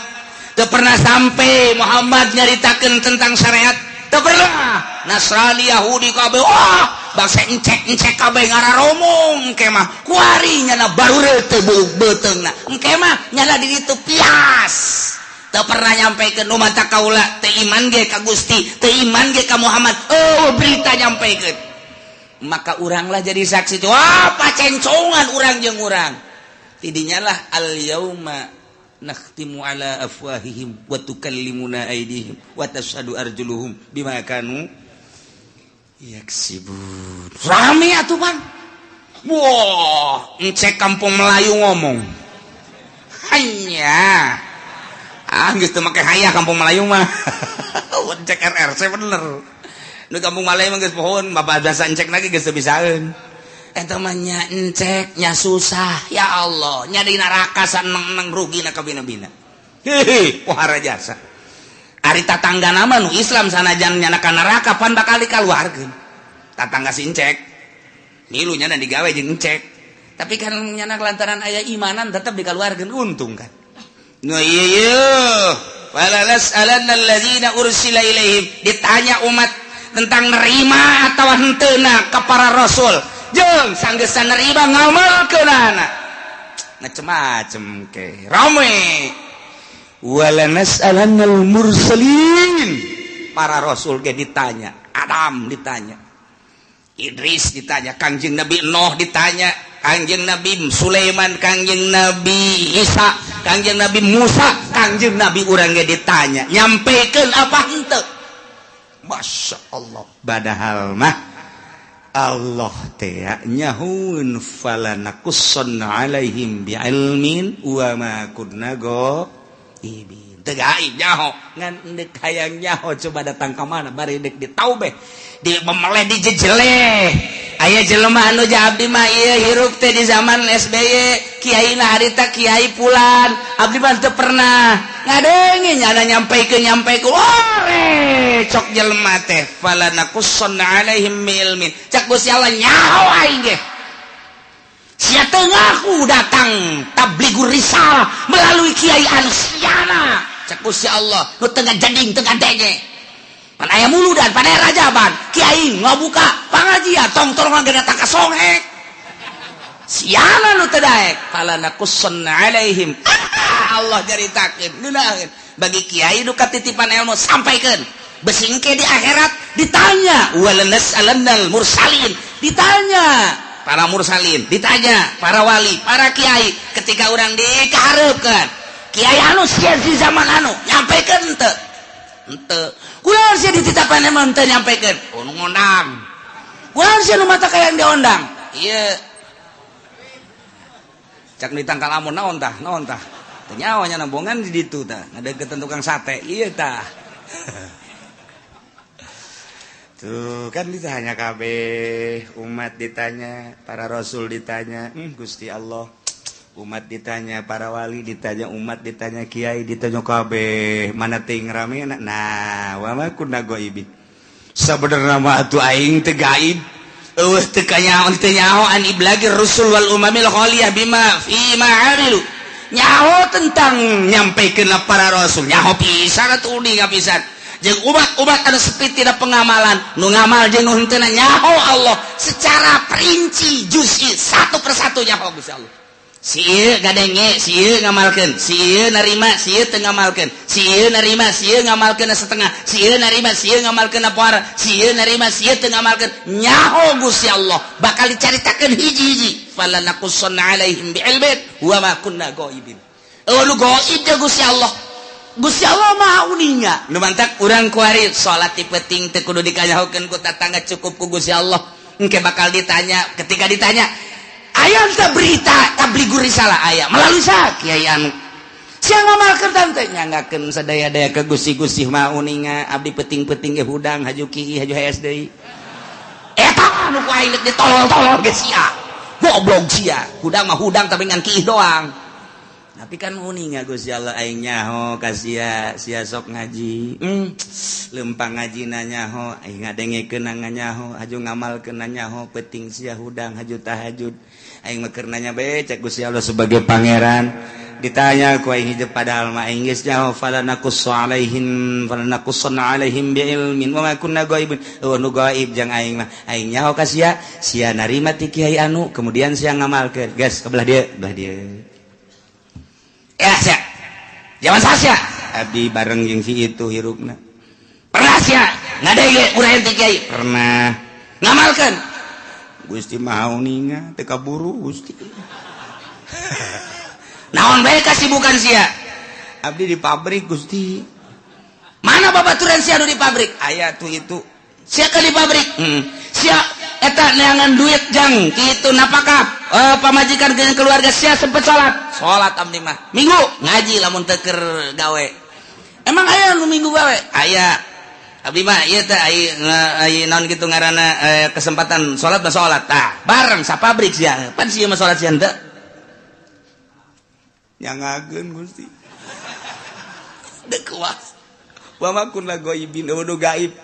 teu pernah sampai Muhammad nyaritakeun tentang syariat teu pernah Nasrani Yahudi kabeh wah bangsa encek kabeh ngararomong engke mah kuari nyana baru teu beuteungna engke mah nyana di ditu pias teu pernah nyampaikeun umat kaula teu iman ge ka Gusti teu iman ge ka Muhammad berita nyampaikeun maka urang lah jadi saksi tuh wah pacencongan urang jeung urang tidinya lah al yauma nakhtimu ala afwahihim wa tukallimuna aydihim wa tashhadu arjuluhum bima kanu yaksibun rame atuh pan wah encek kampung Melayu ngomong hanya geus teu make hayah kampung Melayu mah encek RRC bener nu kampung Melayu mah geus pohon bapak bahasa encek lagi geus teu bisaeun eta mah nya encek nya susah ya Allah nya di neraka saneng-neng rugina ka bina-bina hehe wahara jasa ari tatanggana mah nu Islam sanajan nyana ka neraka pan bakal dikaluarkeun tatangga si encek milu nyana digawe jeung encek tapi kan nyana kelantaran aya imanan tetep dikaluarkeun untung kan no iya wala nas'alanna alladzina ursila ilaihim ditanya umat tentang nerima atawa henteuna ka para rasul jeung sanggeus nerima ngamalkeunana macem-macem ke rame wala nas'alannal mursalin para rasul ge ditanya, Adam ditanya, Idris ditanya, Kangjeng Nabi Nuh ditanya, Kangjeng Nabi Sulaiman, Kangjeng Nabi Isa, Kangjeng Nabi Musa, Kangjeng Nabi urang ge ditanya, nyampekeun apa henteu? Masya Allah. Padahal mah Allah teh nyahun falanakusson alaihim bi'ilmin wa ma kunna ghaibin. Teu gaib nyaho ngan deuk hayang nyaho coba datang ka mana bari deuk ditaubeh di memeleh di jejeleh. Aya jelema anu ja abdi mah ieu hirup teh di zaman SBY, kiaina harita kiai Pulan, abdi mah teu pernah ngadengi nyana nyampeikeun ore cok jelema teh falanakusson alaihim bi'ilmin. Cak Gusti Allah nyaho aing ge. Sia teu ngaku datang tabligur risalah melalui kiai anu siana. Cak Gusti Allah nu teu ngajading teu ngadenge. Pan aya muludan, pan aya rajaban, kiai ngabuka pangajian tong torongan ge datang ka songek. Siana nu teu daek falanakusson alaihim. Allah jaritakeun neunaheun bagi kiai nu katitipan ilmu sampaikeun. Besingke di akhirat ditanya walanas alannal mursalin, ditanya para mursalin, ditanya para wali, para kiai ketika orang dikahareukeun kiai anu sia di zaman anu nyampaikeun teu henteu kunaon sia dititipan emang teu nyampaikeun nu ngondang kunaon sia nu mata kayang diondang ieu cak ditangkal amun naon tah teu nyaho nya nambongan di ditu tah ngadeukeun tukang sate ieu tah. Tuh kan ditanya kabeh, umat ditanya, para rasul ditanya, Gusti Allah, umat ditanya, para wali ditanya, umat ditanya, kiai ditanya kabeh, mana ting rame na? Nah, wa ma kunna ghaibin. Sabenerna mah atuh aing teu gaib. Eueuh teu kanyaho teu nyaho an iblagir rusul wal umamil khaliyah bima fi ma amilu. Nyaho tentang nyampaikeun para rasul, nyaho pisan atuh uning pisan. Jeung umat-umat anu sepi tidak pengamalan nu ngamal jeung nu henteu nyaho Allah secara perinci juz'i satu persatu nyaho Gusti Allah. Si ieu gadenge, si ieu ngamalkeun, si ieu narima, si ieu teu ngamalkeun, si ieu narima, si ieu ngamalkeun setengah, si ieu narima, si ieu ngamalkeun poara, si ieu narima, si ieu teu ngamalkeun. Nyaho Gusti Allah bakal dicaritakeun hiji-hiji. Falanaqussonna alaihim bi'ilmin wa ma kunna ghaibin. Lu gaib ya Gusti Allah. Gusti Allah maha uninga nu mantak urang kuari salat ti penting teu kudu dikanyahokeun ku tatangga cukup ku Gusti Allah engke bakal ditanya ketika ditanya aya teh berita tabligur risalah aya melalui saha kiai anu sia ngamalkeun teh nyanggakeun sadaya-daya ke Gusti maha uninga abdi penting-penting ge hudang haju kiai haju HSDI eta anu ku aing ditolol-tolol ge sia goblok sia hudang mah hudang tapi ngan kiai doang. Tapi kan uninga Gusti Allah aing nyaho ka sia sok ngaji. Lempang ngajina nyaho aing ngadengekeun nganyaho haju ngamalkeun nyaho penting sia hudang haju tahajud. Aing mah keur nanya bae cek Gusti Allah sebagai pangeran. Ditanya ku aing hijab padahal mah aing geus nyaho falanaqussonna alaihim bi'ilmin wa ma kunna ghaibin. Nu gaib jang aing mah aing nyaho ka sia narima ti kiai anu kemudian sia ngamalkeun. Geus kebelah dia. Ya sia, zaman sasya abdi bareng jeung si itu hirupna. Pernah sia ngadege urang teh kiai? Pernah. Ngamalkeun? Gusti maha uninga teu kaburu Gusti. Naon bae kasibukan sia? Abdi di pabrik Gusti. Mana babaturan sia anu di pabrik? Aya tuh itu. Sia ka di pabrik. Sia eta neangan duit jang kitu napakah pamajikan jeung keluarga sia sempet salat abdi mah minggu ngaji lamun teu keur gawe emang aya nu minggu gawe aya abdi mah ieu teh ai naon kitu ngaranna kesempatan salat mah salat tah bareng sapabrik sia pan sia mah salat sia henteu nyangageun Gusti deuk kuas wa ma kunna ghaibin nu gaib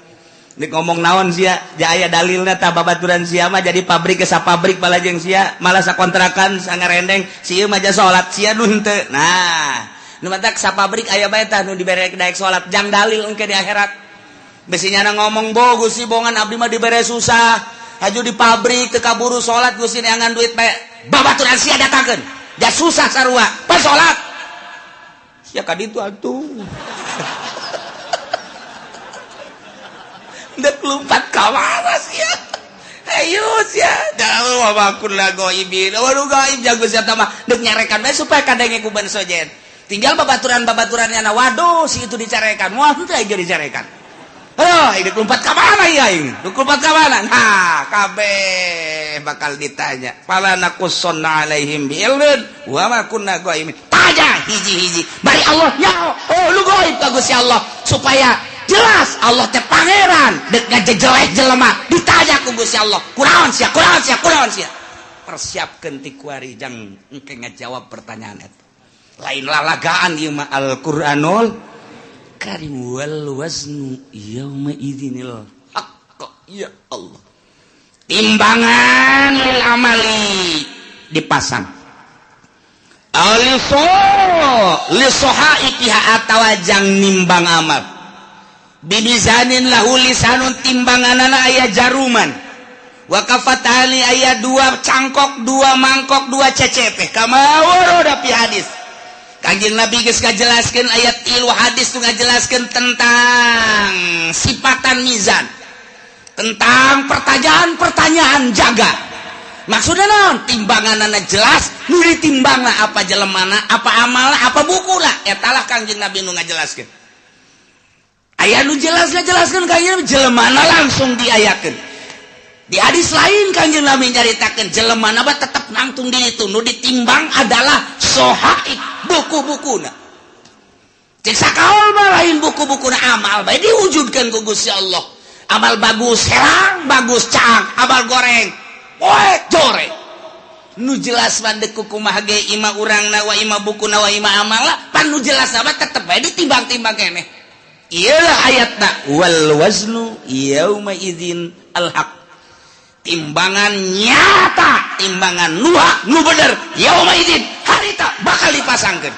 nek ngomong naon sia aya dalilna tah babaturan sia mah jadi pabrik ke sapabrik bala jeung sia malah sakontrakan sangarendeng sia mah ja salat sia nu henteu nah nu matak sapabrik aya bae tah nu dibere daek salat jang dalil engke di akhirat besinya ngomong bo Gusti bongan abdi mah dibere susah haju di pabrik teu kaburu salat Gusti neangan duit bae babaturan sia datakeun ja susah sarua pas salat sia ka ditu atuh Dek lompat ka mana sia? Ayo sia, da wakun la goibin. Waduh gaib jago sia tah mah dek nyarekan bae supaya kadenge ku ban sojen. Tinggal babaturan-babaturannya na waduh si itu dicarekan. Moal teu aja dicarekan. Dek lompat ka mana ya ini? Dek lompat ka mana? Nah, kabeh bakal ditanya. Fala naqussanna alaihim bi'ilmin wa ma kunna goibin. Tanya hiji-hiji. Bari Allah nyaho. Lu goib ka Gusti Allah supaya jelas Allah teh pangeran dek ngajejeleh jelema ditanya ku Gusti Allah kunaon sia persiapkeun ti kuari jang engke ngajawab pertanyaan eta lain lalagaan ieu mah Al-Qur'anul Karim wal waznu yauma idzinil haqq ya Allah timbangan lil amali dipasang lisohaikiha atawa jang nimbang amal bibizanin lahu lisanun timbanganana aya jaruman wa kafatali aya dua cangkok dua mangkok dua cecepeh kama waroda fi hadis Kanjeng Nabi geus ngajelaskeun ayat 3 hadis tu ngajelaskeun tentang sifatan mizan tentang pertanyaan-pertanyaan jaga maksudna naon timbanganana jelas nu ditimbangna apa jelemana apa amalna apa bukuna eta lah Kanjeng Nabi nu ngajelaskeun aya nu jelaskan Kanjeng Nabi jelemana langsung diayakeun. Di hadis lain Kanjeng Nabi nyaritakeun jelemana mah tetep nangtung di itu nu ditimbang adalah sohaik buku-bukuna. Cek sakaol mah lain buku-bukuna amal bae diwujudkeun ku Gusti Allah. Amal bagus herang, bagus caang, amal goreng poek joreng. Nu jelas mandek kumaha ge ima urangna wa ima bukuna wa ima amala pan nu jelas mah tetep bae ditimbang-timbang keneh. Iyalah ayatna wal waznu yauma idzin al haq timbangan nyata timbangan nu bener yauma idzin harita bakal dipasangkeun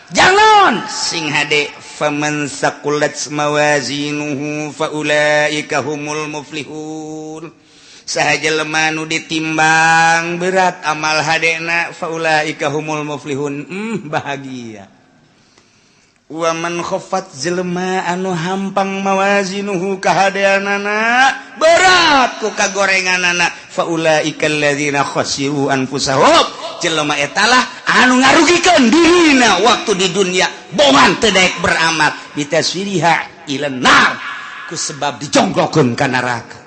jangan sing hade faman saqulat mawazinuhu faulaika humul muflihun sahaja lemah nu ditimbang berat amal hadena faulaika humul muflihun bahagia wa man khaffat jelema anu hampang mawazinuhu kahadeanana berat ku kagorenganana faulaikal ladzina khasiru anfusahum jelema eta lah anu ngarugikeun dirina waktu di dunia bongan teu daek beramal bitaswiriha ilan nar ku sebab dijongklokeun ka neraka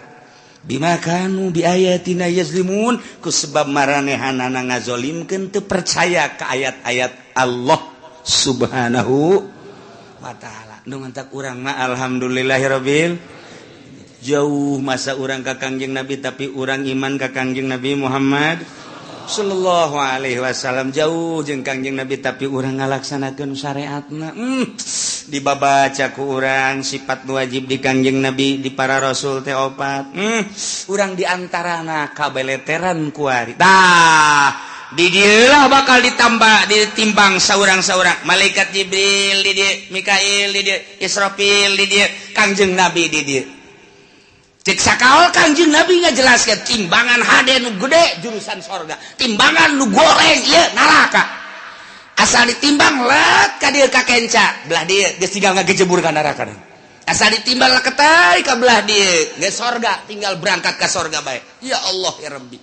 bima kanu bi ayatina yazlimun ku sebab maranehanana ngazolimkeun teu percaya ka ayat-ayat Allah subhanahu wa ta'ala nu ngantak urang mah alhamdulillahirabbil jauh masa urang ka Kangjeng Nabi tapi urang iman ka Kangjeng Nabi Muhammad sallallahu alaihi wasallam jauh jeung Kangjeng Nabi tapi urang ngalaksanakeun syariatna dibabaca ku urang sifat wajib di Kangjeng Nabi di para rasul teh opat urang diantarana kabeleteran kuari tah di dieulah bakal ditimbang saurang-saurang malaikat Jibril di dieu Mikail di dieu Israfil di dieu Kangjeng Nabi di dieu cek sakaol Kangjeng Nabi ngajelaskeun timbangan hade nu gede jurusan sorga timbangan nu goreng ieu neraka asal ditimbang let ka dieu ka kenca belah dieu geus tinggal ngagejebur ka neraka asal ditimbang leketai ka belah dieu geus sorga tinggal berangkat ka sorga bae ya Allah ya Rabbi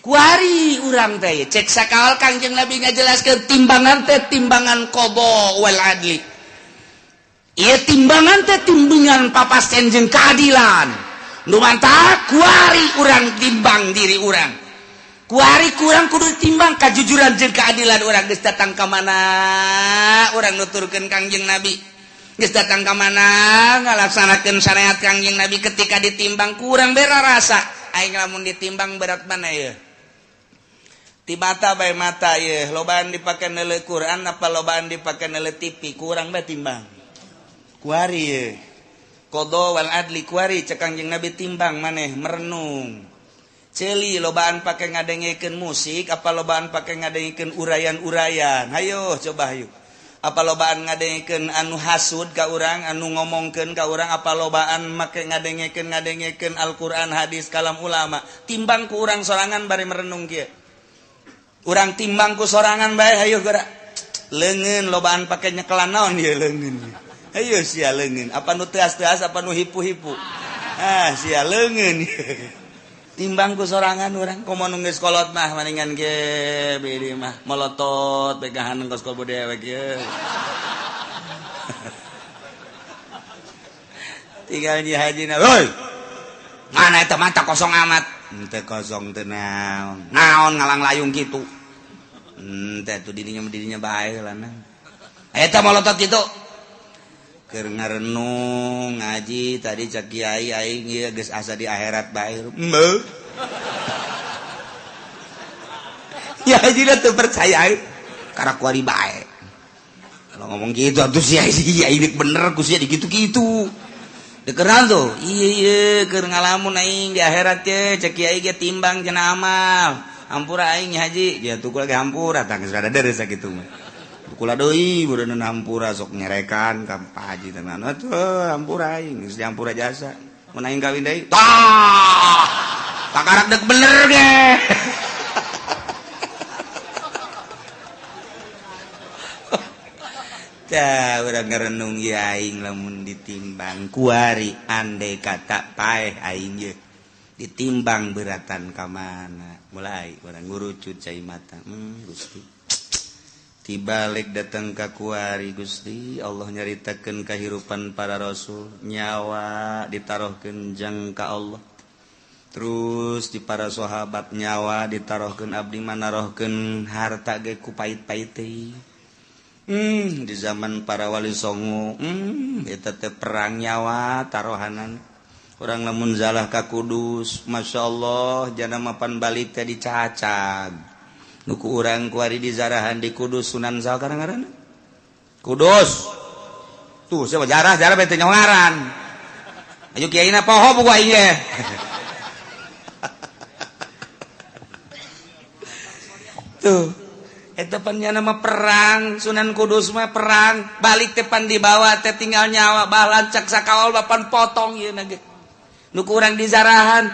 kuari urang teh cek sakaol Kangjeng Nabi ngajelaskeun timbangan teh timbangan qada wal adli ieu timbangan teh timbangan papasten jeung keadilan nu mantap kuari urang timbang diri urang kuari kurang kudu timbang kajujuran jeung keadilan urang geus datang ka mana urang nuturkeun Kangjeng Nabi geus datang ka mana ngalaksanakeun syariat Kangjeng Nabi ketika ditimbang kurang bera rasa aing lamun ditimbang berat mana ieu ti mata bae mata ye lobaan dipake neuleuh Quran apa lobaan dipake neuleuh TV kurang bae timbang kuari ye qada wal adli kuari cek Kangjeng Nabi timbang maneh merenung ceuli lobaan pake ngadengekeun musik apa lobaan pake ngadengekeun urayan-urayan hayo coba hayo apa lobaan ngadengekeun anu hasud ka urang anu ngomongkeun ka urang apa lobaan make ngadengekeun Al-Qur'an hadis kalam ulama timbang ku urang sorangan bari merenung kieu urang timbang ku sorangan bae hayo geura leungeun lobaan pake nyekelan naon ieu leungeun hayo sia leungeun apa nu teas-teas apa nu hipu-hipu sia leungeun timbang ku sorangan urang komo nu geus kolot mah maningan ge beureum mah molotot pegahan engkos kolot dewek ye tinggal Nyi Haji na heuy mana eta mata kosong amat teu kosong teu naon ngalang layung kitu teh tuh dirinya bae lah nah eta molotot kitu keur ngarenung ngaji tadi cak kiai aing ieu geus asa di akhirat bae meuh ya jadi teu percaya karena kuari bae kalau ngomong gitu atuh si aing bener ku sia dikitu-kitu dekeran tuh iya keur ngalamun aing di akhirat teh cek kiai ge timbang cenah amal hampura aing Haji ya tukul ge hampura tah geus rada deres sakitu mah tukul deui bureun hampura sok nyerekan ka Pak Haji teh mah atuh hampura aing geus dihampura jasa mun aing kawin deui tah pakarak dek bener ge tah urang ngarenung ieu aing lamun ditimbang kuari andai kata paeh aing ye ditimbang beratan ka mana mulai urang ngurucut cai mata Gusti tibalik datang ka kuari Gusti Allah nyaritakeun kahirupan para rasul nyawa ditarohkeun jang ka Allah terus di para sahabat nyawa ditarohkeun abdi manarohkeun harta ge ku pait-pait teh di zaman para wali songo eta teh perang nyawa tarohanan urang lamun zalah ka Kudus masyaallah jana mapan balik teh dicacag nu ku urang kuari dizarahan di Kudus Sunan saha ngaranna Kudus tuh siapa jarah bete nyawa ngaran ayo kiaina poho buku aing ge tuh eta pannya nama perang Sunan Kudus mah perang balik tepan dibawa teh tinggal nyawa balan cak sakawal bapan potong ieu na ge nu urang dizarahan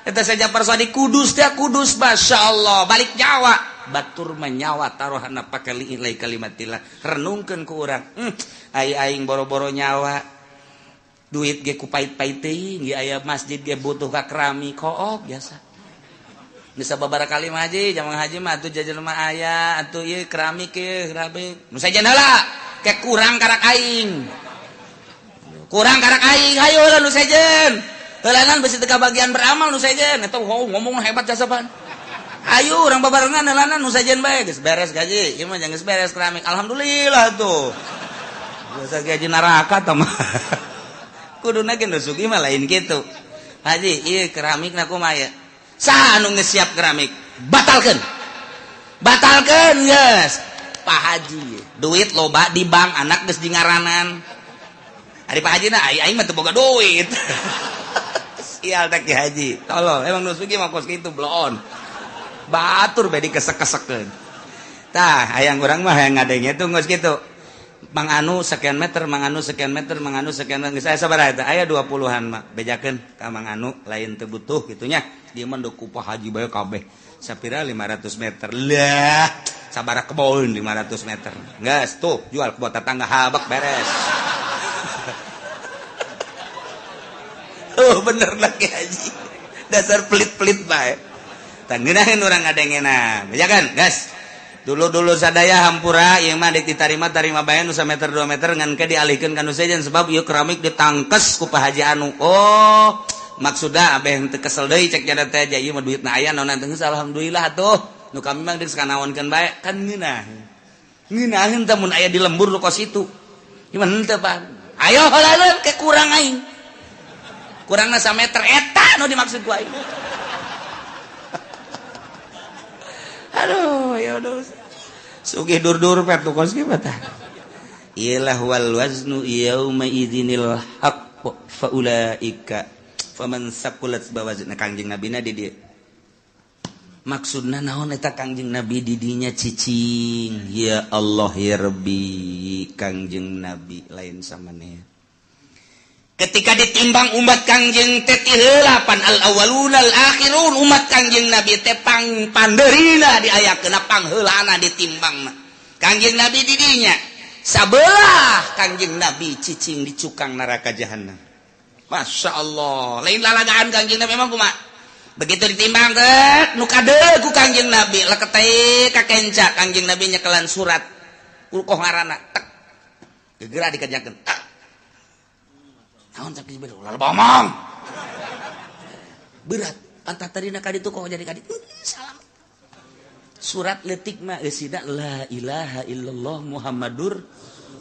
eta saja persoa di Kudus teh Kudus masyaallah balik nyawa batur mah nyawa tarohanna pake liilai kalimatillah renungkeun ku urang aing boro-boro nyawa duit ge ku pait-pait teuing ge aya masjid ge butuh ka keramik kook biasa bisa babara kali Haji jamang Haji mah atuh jajan mah aya atuh ieu keramik ieu keramik nu sajen heula ke kurang karak aing hayo heula nu sajen heulanan bisi teu kabagian beramal nu sajen eta ngomong hebat jasaban ayo urang babarengan heulanan nu sajen bae geus beres gaji ieu mah geus beres keramik alhamdulillah tuh biasa gaji neraka tah mah kuduna ge nu sugih mah lain kitu Haji ieu keramikna kumaha saha anu geus siap keramik batalkeun geus Pak Haji duit loba di bank anak geus dingaranan ari Pak Haji na aing mah teu boga duit sial teh Ki Haji tolol emang nu sugih mah kos kitu bloon batur bae dikesek-kesekkeun tah hayang urang mah hayang ngadenge tuh geus kitu Mang anu sekian meter geus aya sabaraha eta aya 20-an mah bejakeun ka Mang anu lain teu butuh kitu nya dieu mah ku Pak Haji bae kabeh sapira 500 meter lah sabaraha kebon 500 meter geus tuh jual ke buat tetangga habak beres oh bener lah Ki Haji dasar pelit-pelit bae tah ngeunaheun urang ngadengena bejakeun geus dulu sadaya hampura ieu mah dek ditarima bae nu 1 meter 2 meter ngan ke dialihkeun ka nu sejen sebab ieu keramik ditangkes ku Pak Haji anu oh maksudna abeh teu kesel deui cek jada teh ieu mah duitna aya naon teh alhamdulillah atuh nu kami mah geus kanaonkeun bae kan ngeunaheun teh mun aya di lembur nu kos itu ieu mah henteu Pak ayo heula ke kurang aing kurangna 1 meter eta nu dimaksud ku aing aduh ya udah sugih dur-dur pet kos ge batah iyalah wal waznu yauma idzinil haqq fa ulaika faman saqulat bawazna Kangjeng Nabi na di dieu maksudna naon eta Kangjeng Nabi di dinya cicing ya Allah ya Rabbi Kangjeng Nabi lain samaneh ketika ditimbang umat Kangjeng teh ti heula pan al awwalun al akhirun umat Kangjeng Nabi teh pandeurina diayakeun pangheulana ditimbangna Kangjeng Nabi di dinya sabelah Kangjeng Nabi cicing di cukang neraka jahanam Masya Allah lain lalagaan Kangjeng Nabi memang kumaha begitu ditimbang teh nu kadeu ku Kangjeng Nabi leket teh ka kenca Kangjeng Nabi nyekelan surat ulkoh ngaranna tek gegera dikejakeun naon cak Jibril ulah bomong berat anta tadina ka ditu kok jadi ka ditu salam surat leutik mah eusina la ilaha illallah muhammadur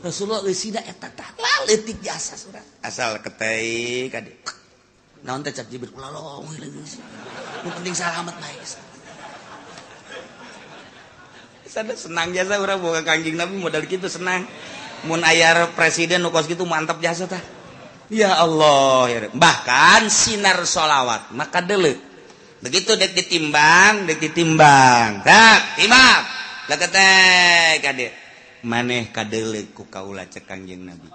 Rasulullah eusina eta tah leutik jasa surat asal ketei ka ditu naon teh cak Jibril ulah long lagi nu penting salamet bae sana senang jasa urang boga Kangjeng Nabi modal kitu senang mun aya presiden nu kos kitu mantap jasa tah ya Allah ya bahkan sinar sholawat maka deuleu begitu dek ditimbang tak timbang leket teh ka dieu maneh kadeuleu ku kaula cek Kangjeng Nabi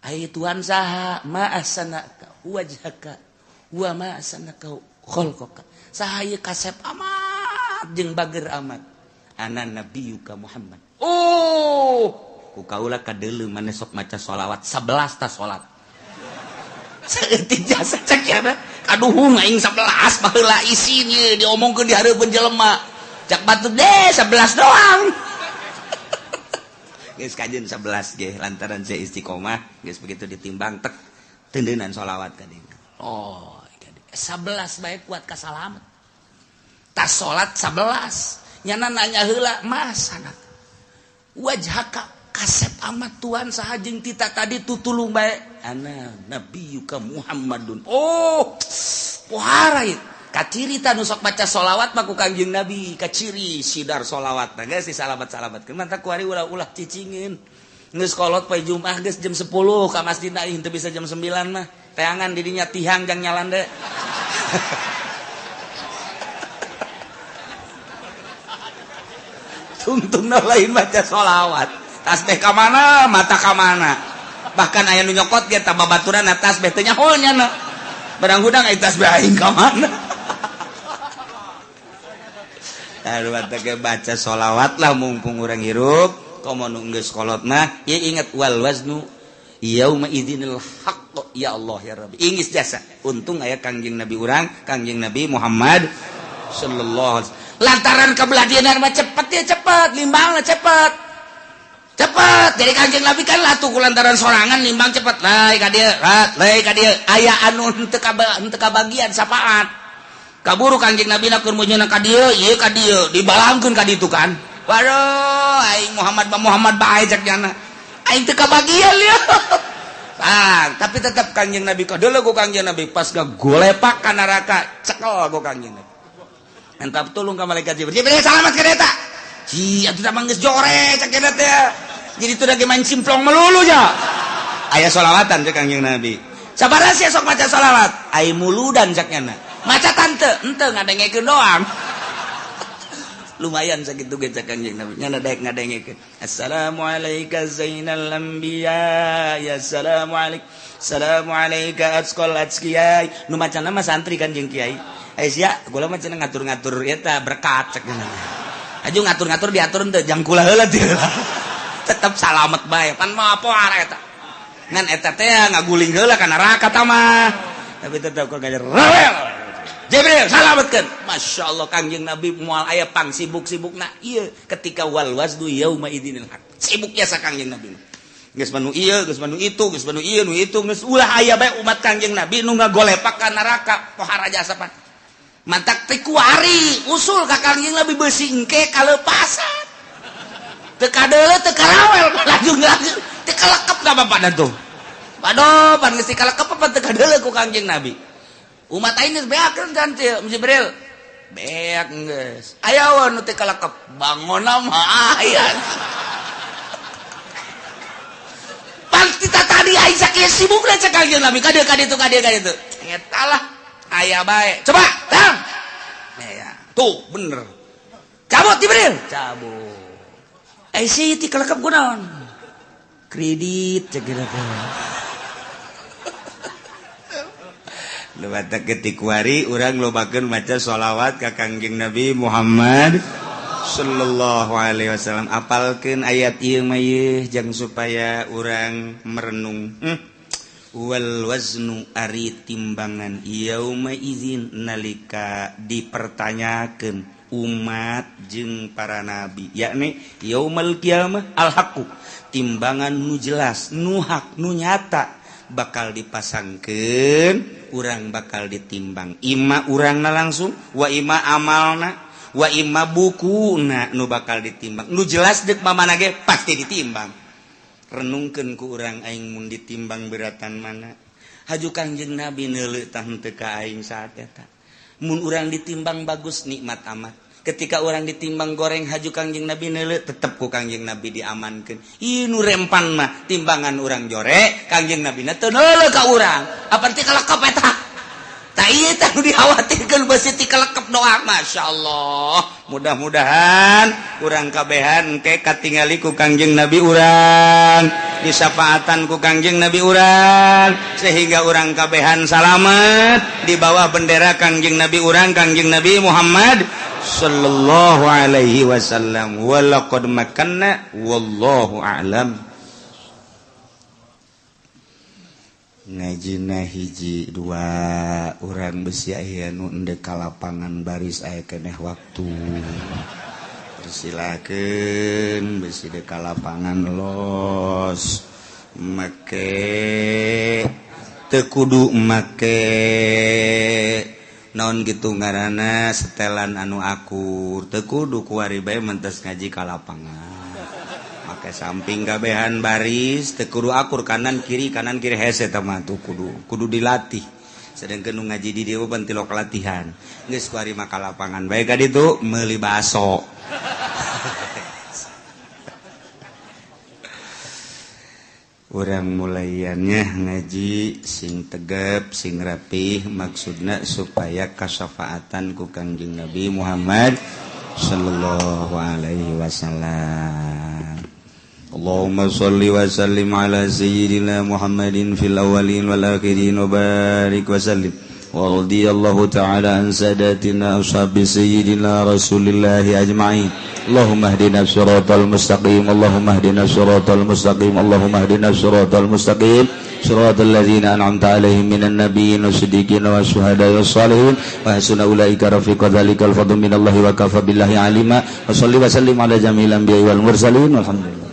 ai Tuhan saha ma ahsanaka wajhaka wa ma ahsanaka khalqaka saha ieu kasep amat jeung bager amat ana nabiyuka Muhammad ku kaula kadeuleu maneh sok maca sholawat 11 ta salat saeutik jasa cek yana aduh aing 11 baheula isinya diomongkeun di hareupeun jelema cak batu deh 11 doang geus kajeun 11 ge lantaran saya istiqomah geus begitu ditimbang tek teundeunan sholawat ka dieu 11 bae kuat ka salamet tas salat 11 nyana nanya heula masana wajhaka kasep amat Tuhan saha jeung tita tadi tutulung bae ana nabiyuka Muhammadun pohara ieu kacirita nu sok maca sholawat mah ku Kangjeng Nabi kaciri sidar sholawat nah geus disalabat-salabatkeun mantap ku ari ulah cicingeun geus kolot poe Jumat geus jam 10 ka masjidna ih teu bisa jam 9 mah teangan di dinya tihang jang nyalande tungtungna lain maca sholawat tasbih ka mana mata ka mana bahkan aya nu nyokot ge tambah baturan tasbih teh nyaho nyana barang hudang aya tasbih aing ka mana aduh atuh ge baca sholawat lah mumpung urang hirup komo nu geus kolot mah ieu inget wal waznu yauma idzinil haqq ya Allah ya Rabbi ingis jasa untung aya Kangjeng Nabi urang Kangjeng Nabi Muhammad sallallahu alaihi wasallam lantaran kabeladianan mah cepet ya cepet limbangna cepet jadi Kangjeng Nabi kan lah tuh lantaran sorangan limbang cepet lai ka dieu aya anu henteu kabagian sapaat kaburu Kangjeng Nabi na keur munyeuna ka dieu ieu ka dieu dibalangkeun ka ditu kan waduh aing Muhammad bae cek jana aing teu kabagian lieu tapi tetap Kangjeng Nabi kadeuleu ku Kangjeng Nabi pas gagolepak ka neraka cekel ku Kangjeng Nabi entap tulung ka malaikat Jibril salamat ka eta ci atuh mah geus jore cek eta teh jadi itu lagi main simplong melulu ya aya sholawatan cek Kangjeng Nabi sabaraha sih sok maca sholawat ai muludan cek nyana maca tante henteu ngadengekeun doang lumayan sakitu ge cek Kangjeng Nabi nyana daek ngadengekeun assalamu alayka zainal anbiya ya assalamu alayka atqal atqiyai nu macana mah santri kan jeung kiai sia kula mah cenah ngatur-ngatur eta berkat cek nyana aju ngatur-ngatur diatur teu jang kula heula teh tetep salamet bae pan mah apa eta ngan eta teh ngaguling heula ka neraka tah mah tapi tetep kok ngajar rewel Jibril salametkeun masyaallah Kangjeng Nabi moal aya pang sibuk-sibukna ieu ketika wal wasdu yauma idzinil haq sibuk jasa Kangjeng Nabi geus manu ieu geus manu itu geus manu ieu nu itu geus ulah aya bae umat Kangjeng Nabi nu ngagolepak ka neraka pohara jasa pan mantak teh kuari usul ka Kangjeng Nabi beusi engke kalepasan teu kadeuleu teu karawel lanjut teu kalekep ka bapak tuh padoh pan geus kalekep apa teu kadeuleu ku Kangjeng Nabi umat aing geus beakeun kan Jibril beak geus aya wae nu teu kalekep bangonna mah aya pan kita tadi aing sakieu sibuk na cek Kangjeng Nabi ka dieu eta lah aya bae coba tang ya tuh bener cabut Jibril cabut sih ti kalekep kunaon kredit cek eta lu batak ketik wari urang lobakeun maca sholawat ka Kangjeng Nabi Muhammad sallallahu alaihi wasallam apalkeun ayat ieu mah ieu jang supaya urang merenung wal waznu ari timbangan yauma izin nalika dipertanyakeun umat jeung para nabi yakni yaumal qiyamah al haqu timbangan nu jelas nu hak nu nyata bakal dipasangkeun urang bakal ditimbang ima urangna langsung wa ima amalna wa ima bukuna nu bakal ditimbang nu jelas deuk mamana ge pasti ditimbang renungkeun ku urang aing mun ditimbang beratan mana haju Kangjeng Nabi neuleuh tah henteu ka aing saat eta mun urang ditimbang bagus nikmat amat ketika urang ditimbang goreng haju Kangjeng Nabi neuleuh tetep ku Kangjeng Nabi diamankeun ieu nu rempan mah timbangan urang jore Kangjeng Nabi na teu neuleuh ka urang apa teh kalekep eta tah ieu tah nu dikhawatirkeun beusi ti kalekep doa masyaallah mudah-mudahan urang kabehan ke katingali ku Kangjeng Nabi urang disafaatan ku Kangjeng Nabi urang sehingga urang kabehan salamet di bawah bendera Kangjeng Nabi urang Kangjeng Nabi Muhammad sallallahu alaihi wasallam walaqad makanna wallahu a'lam. Ngajina hiji dua urang besi aya nu endek ka lapangan baris aya keneh waktu persilakeun besi de ka lapangan los make teu kudu make naon gitu ngaranna setelan anu akur teu kudu kuari bae mentes ngaji ka lapangan make samping kabehan baris teu kudu akur kanan kiri hese teh mah tuh kudu dilatih sedengkeun nu ngaji di dieu pan tilok latihan geus kuari mah ka lapangan bae ka ditu meuli baso urang mulaiannya ngaji sing tegep sing rapih maksudna supaya kasafaatan ku Kangjeng Nabi Muhammad sallallahu alaihi wasallam. Allahumma shalli wa sallim ala sayyidina Muhammadin fil awwalin wal akhirin wa barik wa sallim wa radiyallahu ta'ala an sadatina ashabi sayyidina rasulillahi ajma'in. Allahumma hdina siratal mustaqim Allahumma hdina siratal mustaqim Allahumma hdina siratal mustaqim siratal ladzina an'amta 'alaihim minan nabiyyin wasiddiqin wasyuhada'i wassalihin wa hasuna ulaika rafiqa dzalikal fadlu minallahi wa kafa billahi alima wa shalli wa sallim ala jamil anbiya'i wal mursalin walhamdulillah.